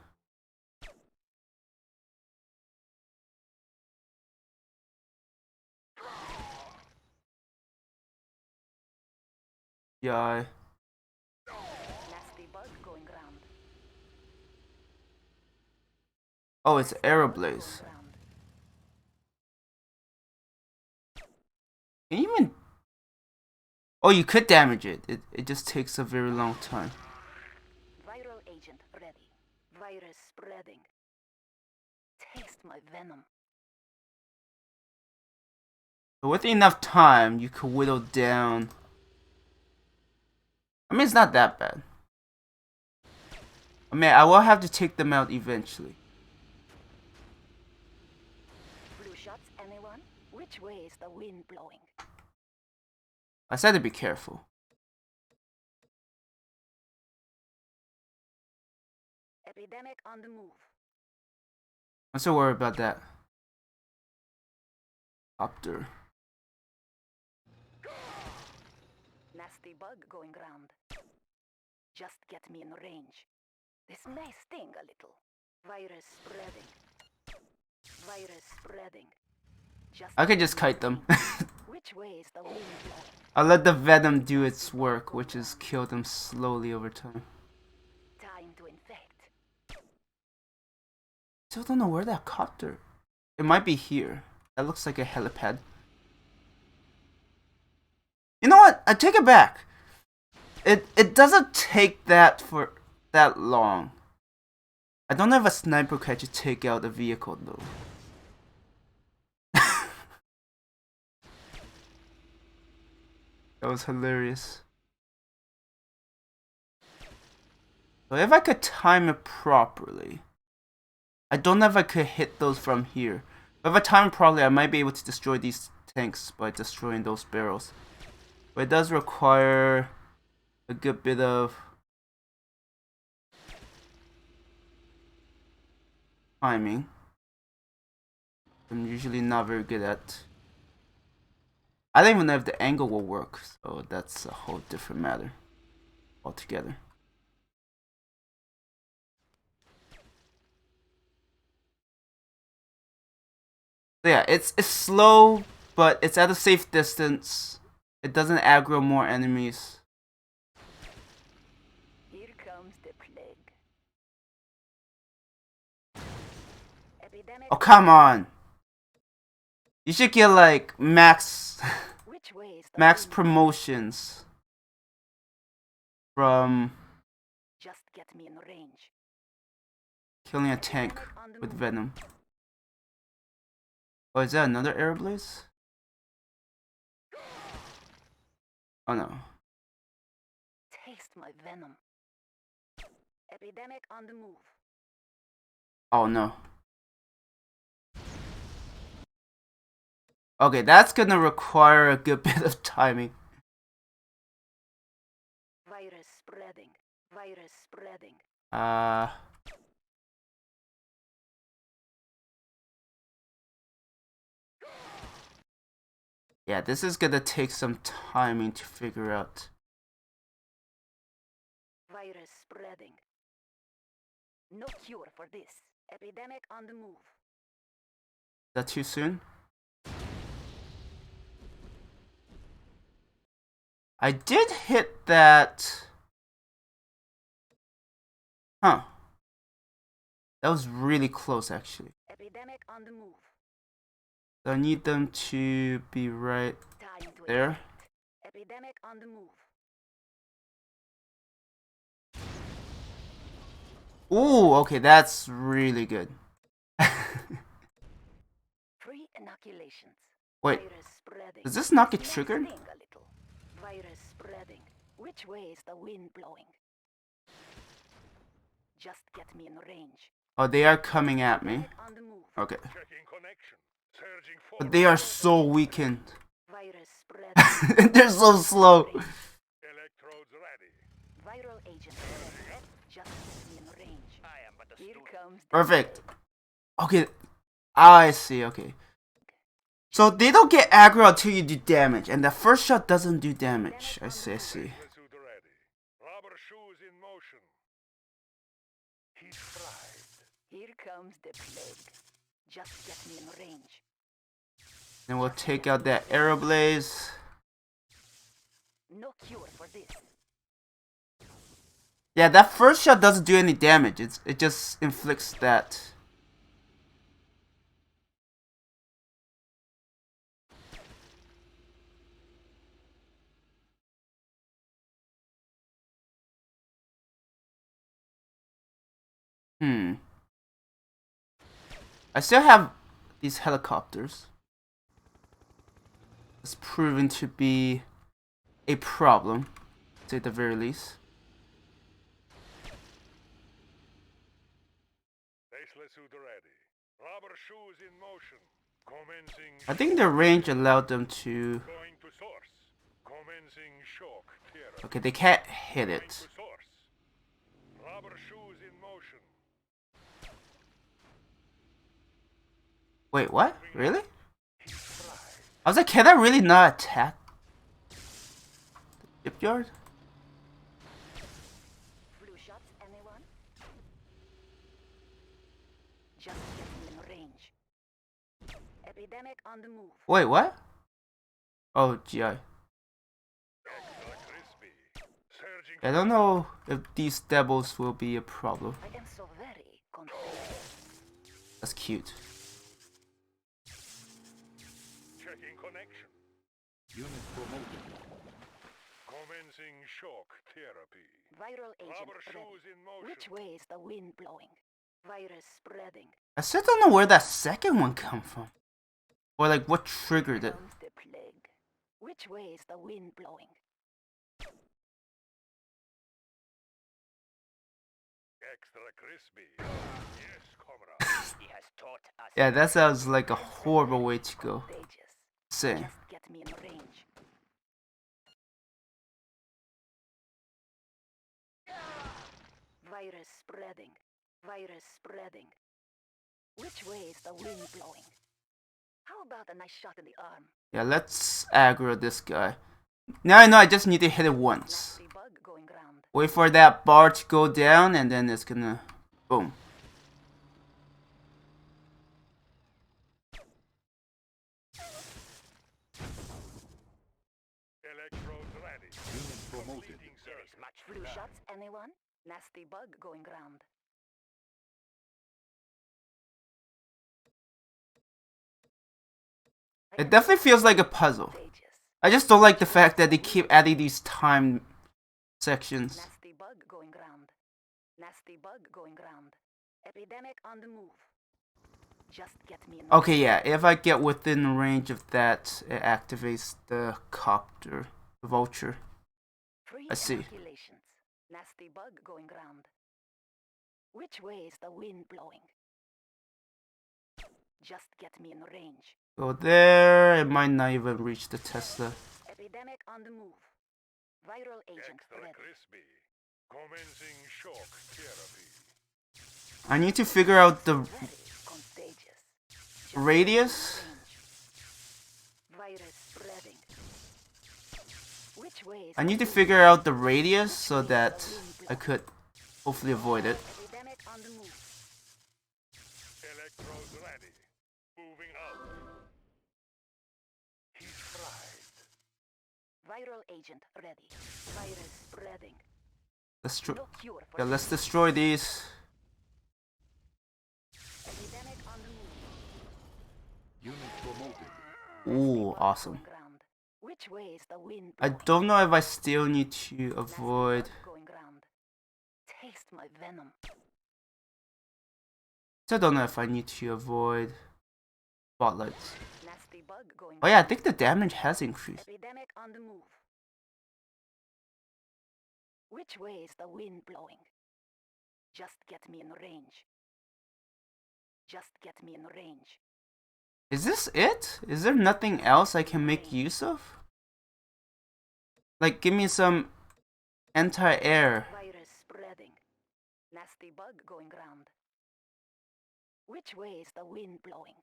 Yeah.
Nasty bug going round.
Oh, it's arrow
Bug
blaze.
going round.
Can you even? Oh, you could damage it. It just takes a very long time.
Viral agent ready. Virus spreading. Taste my venom.
But with enough time, you could whittle down. I mean, it's not that bad. I mean, I will have to take them out eventually.
Blue shots, anyone? Which way is the wind blowing?
I said to be careful.
Epidemic on the move.
I'm so worried about that. Copter.
Nasty bug going round. Just get me in range. This may sting a little. Virus spreading. Virus spreading.
I could just kite them.
Which way is the wind blowing?
I'll let the venom do its work, which is kill them slowly over time.
Time to infect.
Still don't know where that copter. It might be here. That looks like a helipad. You know what? I take it back. It doesn't take that for that long. I don't know if a sniper could actually take out a vehicle though. That was hilarious. So if I could time it properly, I don't know if I could hit those from here. But if I time it properly, I might be able to destroy these tanks by destroying those barrels. But it does require a good bit of timing. I'm usually not very good at. I don't even know if the angle will work, so that's a whole different matter altogether. So yeah, it's slow, but it's at a safe distance. It doesn't aggro more enemies.
Here comes the plague. Epidemic.
Oh come on! You should get like max
Which way is the
max
wind?
promotions from
Just get me in range.
killing a tank with venom. Oh, is that another arrow blaze? Oh no.
Taste my venom. Epidemic on the move.
Oh no. Okay, that's gonna require a good bit of timing.
Virus spreading. Virus spreading.
Yeah, this is gonna take some timing to figure out.
Virus spreading. No cure for this. Epidemic on the move.
Is that too soon? I did hit that. Huh. That was really close actually.
Epidemic on the move.
So I need them to be right
Time to
there.
infect. Epidemic on the move.
Ooh, okay, that's really good.
Free inoculations.
Wait,
Virus spreading.
does this not get
May
triggered?
sting a little. Virus spreading. Which way is the wind blowing? Just get me in range.
Oh, they are coming at me.
Epidemic on the move.
Okay.
Checking connection. Surging
But
forward.
they are so weakened.
Virus spreading.
They're so slow.
Electrodes ready.
Viral agent ready. Just get me in range.
I am but a
Here
student.
comes the
Perfect. Okay. I see. Okay. So they don't get aggro until you do damage, and the first shot doesn't do damage. I see. I see.
Suit ready. Rubber shoes in motion. He's fried.
Here comes the plague. Just get me in range.
Then we'll take out that arrow blaze.
No cure for this.
Yeah, that first shot doesn't do any damage. It just inflicts that. I still have these helicopters. It's proven to be a problem, to say the very least.
Faceless suit ready. Rubber shoes in motion. Commencing.
I think the range allowed them to.
Going to source. Commencing shock therapy.
Okay, they can't hit
Going
it.
to source. Rubber shoes in motion.
Wait, what? Really?
He's fried.
I was like, can I really not attack the shipyard?
Flu shots, anyone? Just get me in range. Epidemic on the move.
Wait, what? Oh, GI.
Extra crispy. Surging.
I don't know if these devils will be a problem.
I am so very confused.
That's cute.
Checking connection.
Unit promoted.
Commencing shock therapy.
Viral agent
Rubber
ready.
shoes in motion.
Which way is the wind blowing? Virus spreading.
I still don't know where that second one come from. Or like what triggered it.
Comes the plague. Which way is the wind blowing?
Extra crispy. Yes, comrade.
He has taught us.
Yeah, that sounds like a horrible way to go.
Contagious.
Same.
Just get me in range. Virus spreading. Virus spreading. Which way is the wind blowing? How about a nice shot in the arm?
Yeah, let's aggro this guy. Now I know I just need to hit it once.
Nasty bug going round.
Wait for that bar to go down and then it's gonna... Boom.
Electrodes ready.
Unit promoted.
Completing
There
search.
is much to
Flu
learn.
shots, anyone? Nasty bug going round.
It definitely feels like a puzzle.
Contagious.
I just don't like the fact that they keep adding these time sections.
Nasty bug going round. Nasty bug going round. Epidemic on the move. Just get me in.
Okay, yeah, if I get within range of that, it activates the copter, the vulture.
Free
I see.
inoculations. Nasty bug going round. Which way is the wind blowing? Just get me in range.
Go there, it might not even reach the Tesla.
Epidemic on the move. Viral agent
Extra
ready.
crispy. Commencing shock therapy.
I need to figure out the
Very contagious. Just
radius.
range. Virus spreading. Which way is
I
the
need to
wind?
figure out the radius so that I could hopefully avoid it.
Epidemic on the move.
Electrodes ready. Moving out. He's fried.
Viral agent ready. Virus spreading.
Let's
No cure for
yeah, let's destroy these.
epidemic on the move.
Unit promoted.
Ooh, awesome.
Ground. Which way is the wind
I
blowing?
don't know if I still need to avoid.
Nasty bug going round. Taste my venom.
I don't know if I need to avoid spotlights.
Nasty bug going
Oh yeah, I think the damage has increased.
epidemic on the move. Which way is the wind blowing? Just get me in range. Just get me in range.
Is this it? Is there nothing else I can make use of? Like, give me some Anti-air.
Virus spreading. Nasty bug going round. Which way is the wind blowing?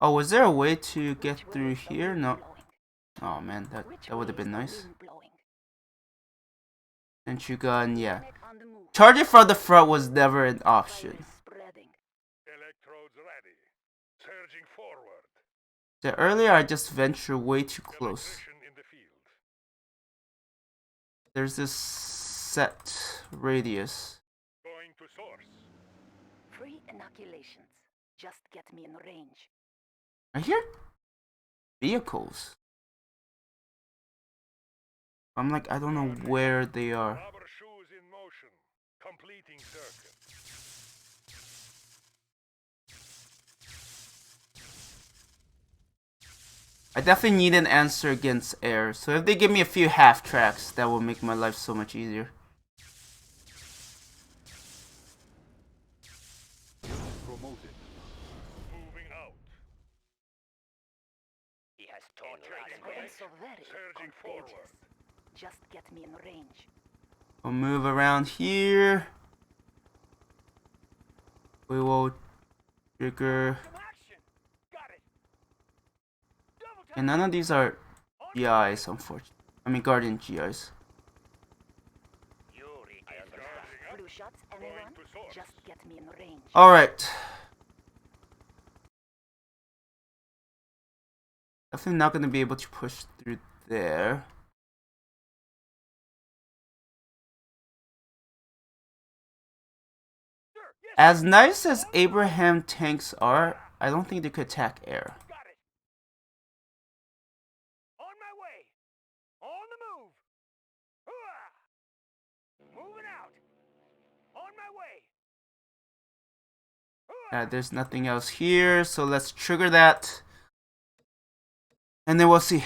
Oh, was there a way to get
Which way
through
is the
here?
wind
No.
blowing?
Oh man, that
Which
would have
way is
been
the
nice.
wind blowing?
Entry gun, yeah.
Mech on the move.
Charging from the front was never an option.
Virus spreading.
Electrodes ready. Surging forward.
The earlier I just ventured way too close.
Electrician in the field.
There's this set radius.
Going to source.
Free inoculations. Just get me in range.
I hear vehicles. I'm like, I don't know where they are.
Rubber shoes in motion. Completing circuit.
I definitely need an answer against air. So if they give me a few half tracks, that will make my life so much easier.
Promoted.
Moving out.
He has torn
Checking
right
I am
right.
so very
Surging
contagious.
forward.
Just get me in range.
We'll move around here. We will trigger.
Some action. Got it. Double time.
And none of these are GIs, unfortunately. I mean, Guardian GIs.
Yuri, I understand.
Charging up.
Blue shots, anyone?
to source.
Just get me in range.
Alright. Definitely not going to be able to push through there.
Sir, yes,
As nice as Abraham tanks are, I don't think they could attack air.
got it. On my way. On the move. Hooah! Moving out. On my way. Hooah!
There's nothing else here, so let's trigger that. And then we'll see.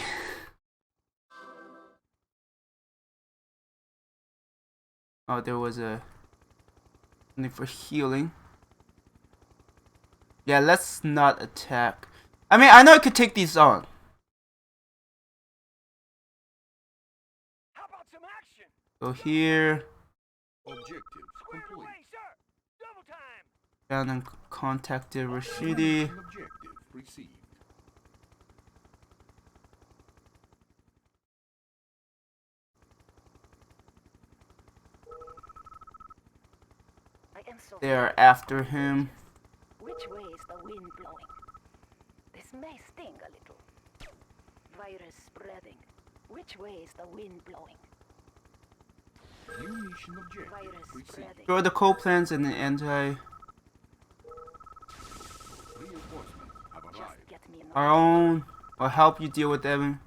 Oh, there was a something for healing. Yeah, let's not attack. I mean, I know I could take these on.
How about some action?
Go here,
Objectives
Squared
complete.
away, sir. Double time.
down and contacted Rashidi.
Mission objective received.
I am so
They are
very
after him.
Which way is the wind blowing? This may sting a little. Virus spreading. Which way is the wind blowing?
New mission objective
Virus
received.
spreading.
Throw the coal plants and the anti.
Reinforcements have
Just
arrived.
get me in
Our own will help you deal with them.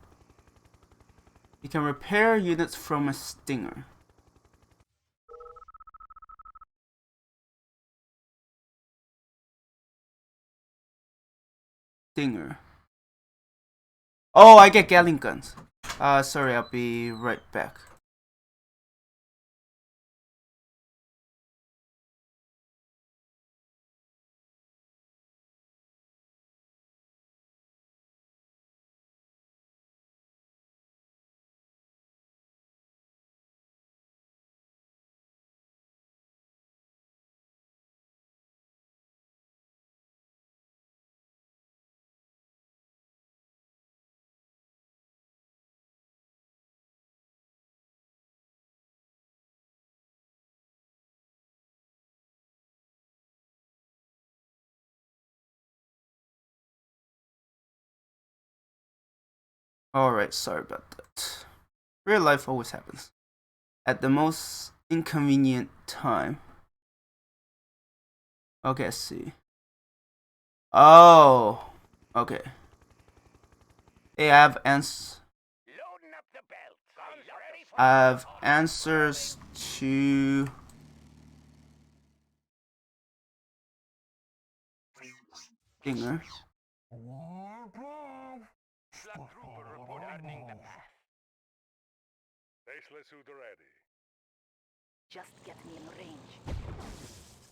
You can repair units from a stinger. Stinger. Oh, I get Gatling guns. Sorry, I'll be right back. Alright, sorry about that. Real life always happens. At the most inconvenient time. Okay, let's see. Oh, okay. Hey, I have
Loading up the belt. Ready for
I have answers to Stinger.
Black Trooper report hardening the path.
Faceless suit ready.
Just get me in range.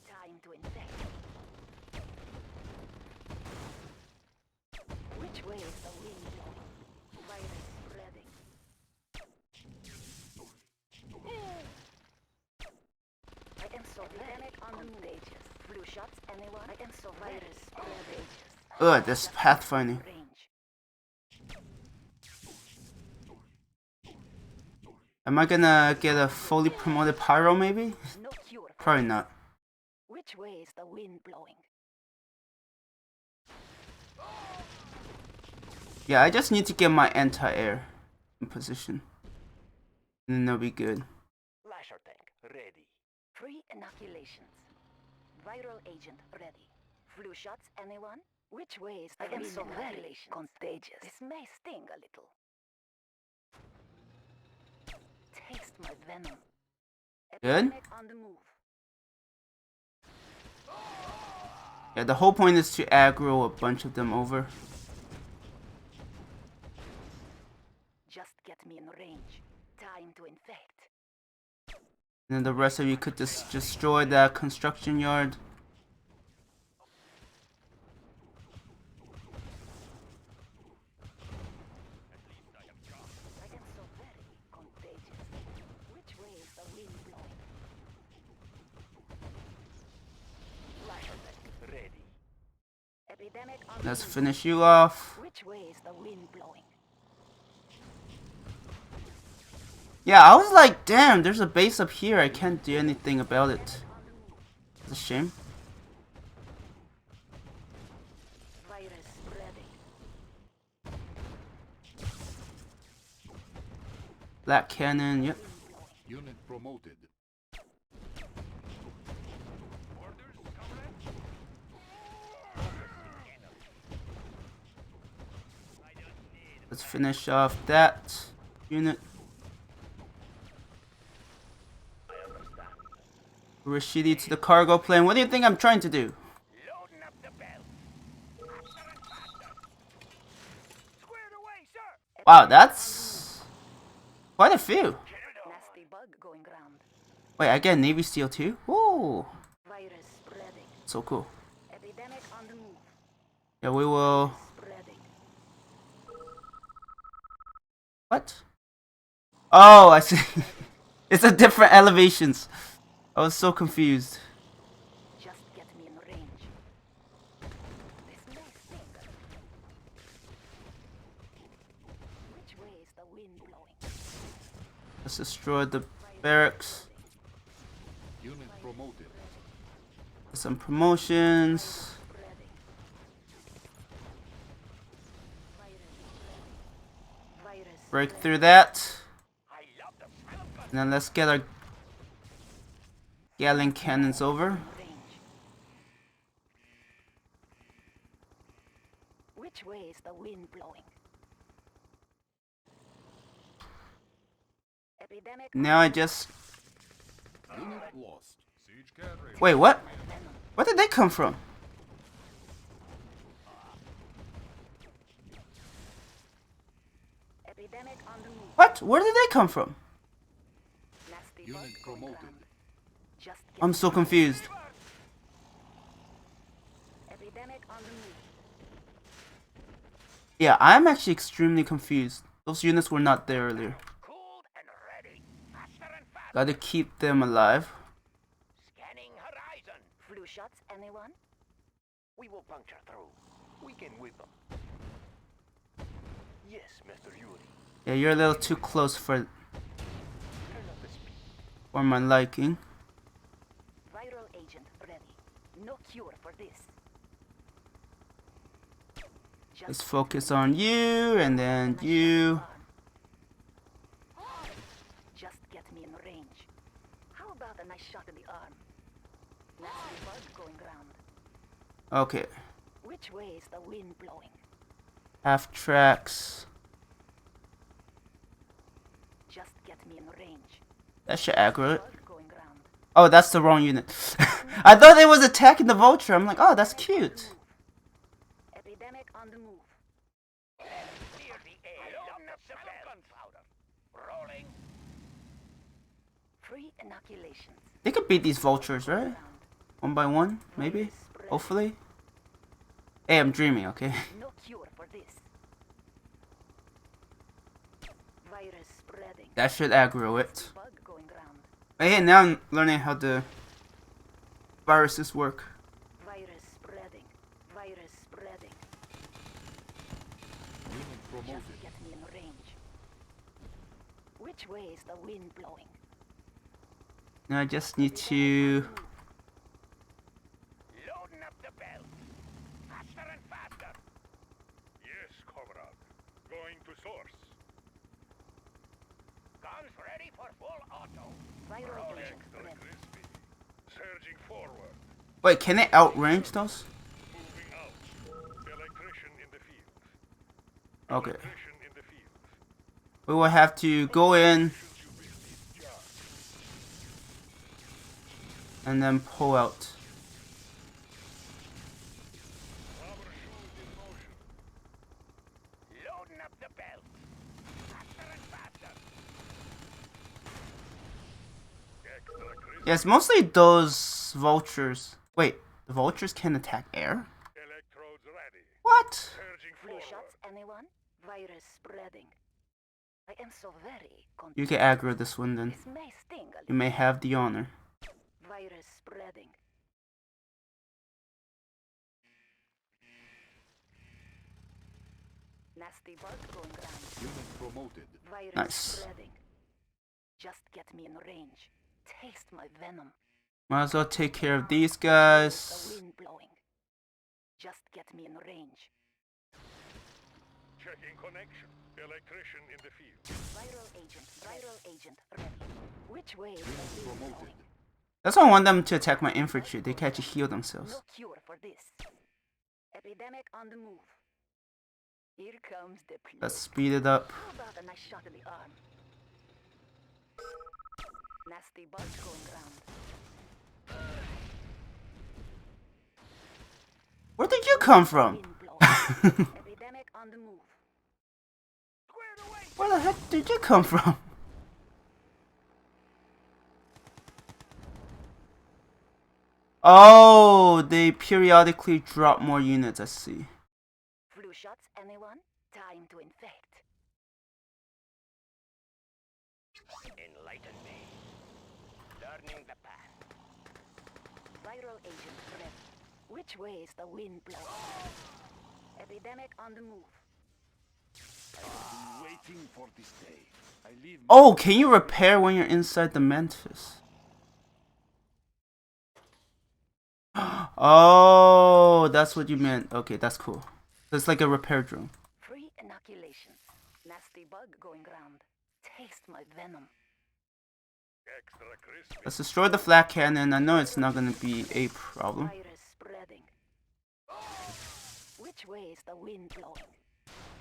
Time to infect. Which way is the wind blowing? Virus spreading. Epidemic contagious. Flu shots, anyone? I am so virus contagious.
Ugh, this pathfinding.
Range.
Am I gonna get a fully promoted pyro maybe?
No cure. For
Probably not.
Which way is the wind blowing?
Yeah, I just need to get my anti-air in position. And then they'll be good.
Lasher tank ready.
Free inoculations. Viral agent ready. Flu shots, anyone? Which way is the wind so very contagious? This may sting a little. Taste my venom.
Good.
Epidemic on the move.
Yeah, the whole point is to aggro a bunch of them over.
Just get me in range. Time to infect.
And then the rest of you could just destroy that construction yard.
I am so very contagious. Which way is the wind blowing?
Lasher tank ready.
Epidemic on
Let's
the move.
finish you off.
Which way is the wind blowing?
Yeah, I was like, damn, there's a base up here. I can't do anything about it. It's a shame.
Virus spreading.
Black cannon, yep.
Unit promoted.
Orders, comrade?
Let's finish off that unit. Rashidi to the cargo plane. What do you think I'm trying to do?
Loading up the bell. Faster and faster. Squared away, sir.
Wow, that's quite a few.
Get it over.
Nasty bug going round.
Wait, I get Navy SEAL too? Ooh,
Virus spreading.
so cool.
Epidemic on the move.
Yeah, we will.
Spreading.
What? Oh, I see. It's a different elevations. I was so confused.
Just get me in range. This may sting. Which way is the wind blowing?
Let's destroy the barracks.
Unit promoted.
Some promotions.
Spreading. Virus.
Break through that.
I love the smell of gun.
And then let's get our Gatling cannons over.
Range. Which way is the wind blowing? Epidemic.
Now I just.
Unit lost.
Siege cadre.
Wait, what?
Venom.
Where did they come from?
Epidemic on the move.
What? Where did they come from?
Nasty
Unit
bug going
promoted.
round. Just get
I'm so confused.
epidemic on the move.
Yeah, I'm actually extremely confused. Those units were not there earlier.
Cooled and ready. Faster and faster.
Gotta keep them alive.
Scanning horizon.
Flu shots, anyone?
We will puncture through. We can whip them. Yes, Mr. Yuri.
Yeah, you're a little too close for
Turn up the speed.
my liking.
Viral agent ready. No cure for this.
Let's
Just
focus on you and then you.
Just get me in range. How about a nice shot in the arm? Nasty bug going round.
Okay.
Which way is the wind blowing?
Half tracks.
Just get me in range.
That should aggro it.
Bug going round.
Oh, that's the wrong unit. I thought it was attacking the vulture. I'm like, oh, that's cute.
Epidemic on the move.
Clear the air. Loading up the gunpowder. Rolling.
Free inoculations.
They could beat these vultures, right?
Round.
One by one, maybe? Hopefully. Hey, I'm dreaming, okay?
No cure for this. Virus spreading.
That should aggro it.
Bug going round.
Hey, now I'm learning how to viruses work.
Virus spreading. Virus spreading.
Unit promoted.
Just get me in range. Which way is the wind blowing?
Now I just need to.
Loading up the belt. Faster and faster.
Yes, comrade. Going to source.
Guns ready for full auto.
Viral agent
Extra
ready.
crispy. Surging forward.
Wait, can it outrange those?
Moving out. Electrician in the field.
Okay.
Electrician in the field.
We will have to go in and then pull out.
Rubber shoes in motion.
Loading up the belt. Faster and faster.
Extra crispy.
Yes, mostly those vultures. Wait, the vultures can attack air?
Electrodes ready.
What?
Surging
Flu
forward.
shots, anyone? Virus spreading. I am so very
You can
confused.
aggro this one then.
This may sting a
You
little.
may have the honor.
Virus spreading. Nasty bug going round.
Unit promoted.
Virus
Nice.
spreading. Just get me in range. Taste my venom.
Might as well take care of these
The
guys.
wind blowing. Just get me in range.
Checking connection. Electrician in the field.
Viral agent ready. Which way is the
Unit
wind
promoted.
blowing?
That's why I want them to attack my infantry. They can actually heal themselves.
No cure for this. Epidemic on the move. Here comes the plague.
Let's speed it up.
How about a nice shot in the arm? Nasty bug going round.
Where did you come from?
Wind blowing. Epidemic on the move.
Squared away.
Where the heck did you come from? Oh, they periodically drop more units, I see.
Flu shots, anyone? Time to infect.
Enlighten me. Learning the path.
Viral agent ready. Which way is the wind blowing? Epidemic on the move.
I've been waiting for this day. I leave.
Oh, can you repair when you're inside the mantis? Oh, that's what you meant. Okay, that's cool. It's like a repair drone.
Free inoculations. Nasty bug going round. Taste my venom.
Extra crispy.
Let's destroy the flat cannon. I know it's not gonna be a problem.
Virus spreading. Which way is the wind blowing?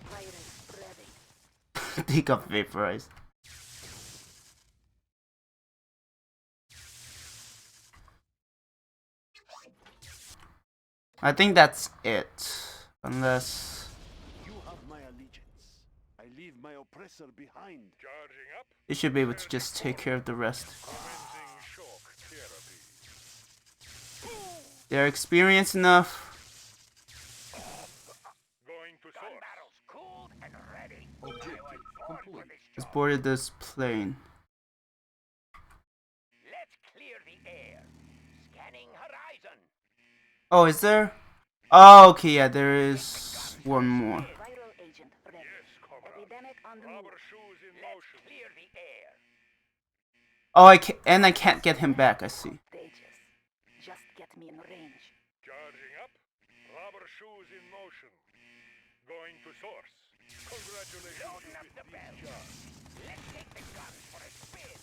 Virus spreading.
They got vaporized. I think that's it. Unless
You have my allegiance. I leave my oppressor behind.
Charging up.
they should be able to just take care of the rest.
Commencing shock therapy.
They're experienced enough.
Going to
Gun
source.
barrels cooled and ready.
Objective
I was born for
complete.
this
Let's
job.
board this plane.
Let's clear the air. Scanning horizon.
Oh, is there? Oh, okay, yeah, there is one more.
Viral agent ready.
Yes, comrade.
Epidemic on the move.
Rubber shoes in
Let's
motion.
clear the air.
Oh, I can't get him back. I see.
Contagious. Just get me in range.
Charging up. Rubber shoes in motion. Going to source. Congratulations.
Loading up the belt. Let's take the guns for a spin.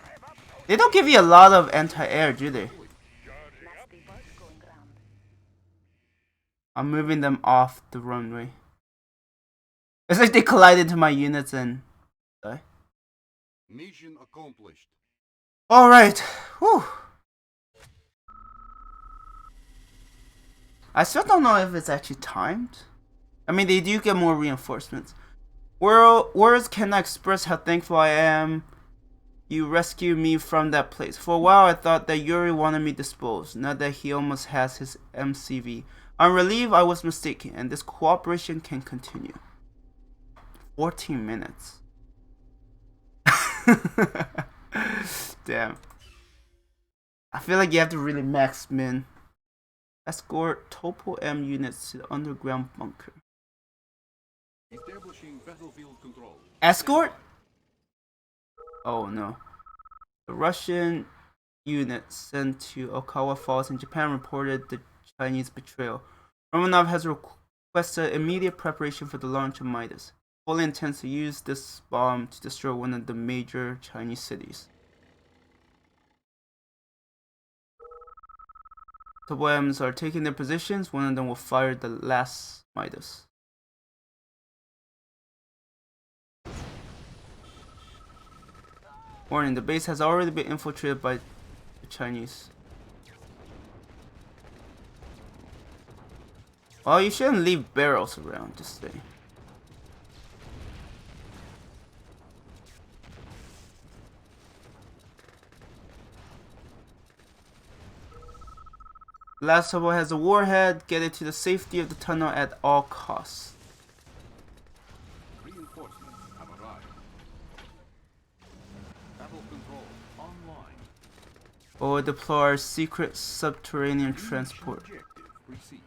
Rev up those
They don't give you a lot of anti-air, do they?
Charging up.
Nasty bug going round.
I'm moving them off the runway. It's like they collide into my units and die.
Mission accomplished.
All right. Whew. I still don't know if it's actually timed. I mean, they do get more reinforcements. Words cannot express how thankful I am you rescued me from that place. For a while, I thought that Yuri wanted me disposed, not that he almost has his MCV. I'm relieved I was mistaken, and this cooperation can continue. 14 minutes. Damn. I feel like you have to really max min. Escort Topo M units to the underground bunker.
Establishing battlefield control.
Escort? Oh no. The Russian unit sent to Okawa Falls in Japan reported the Chinese betrayal. Romanov has requested immediate preparation for the launch of Midas. Fully intends to use this bomb to destroy one of the major Chinese cities. The Boems are taking their positions. One of them will fire the last Midas. Warning, the base has already been infiltrated by the Chinese. Well, you shouldn't leave barrels around, just saying. The last subway has a warhead. Get it to the safety of the tunnel at all costs.
Reinforcements have arrived. Battle control online.
Or deploy secret subterranean transport.
Objective received.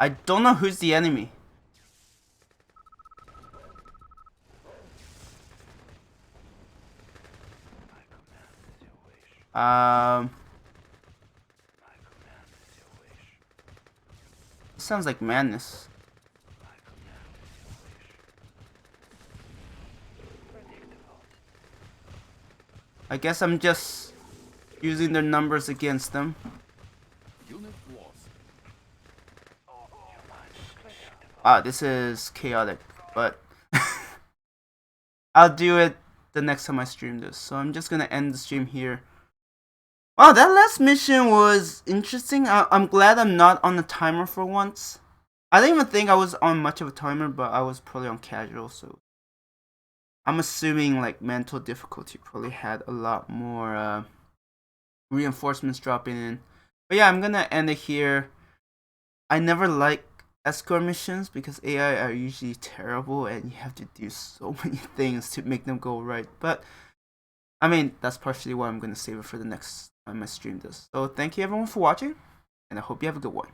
I don't know who's the enemy. It sounds like madness. I guess I'm just using their numbers against them.
Unit lost.
This is chaotic, but I'll do it the next time I stream this. So I'm just gonna end the stream here. Wow, that last mission was interesting. I'm glad I'm not on the timer for once. I didn't even think I was on much of a timer, but I was probably on casual, so I'm assuming like mental difficulty probably had a lot more reinforcements dropping in. But yeah, I'm gonna end it here. I never like escort missions because AI are usually terrible and you have to do so many things to make them go right. But I mean, that's partially why I'm gonna save it for the next time I stream this. So thank you everyone for watching, and I hope you have a good one.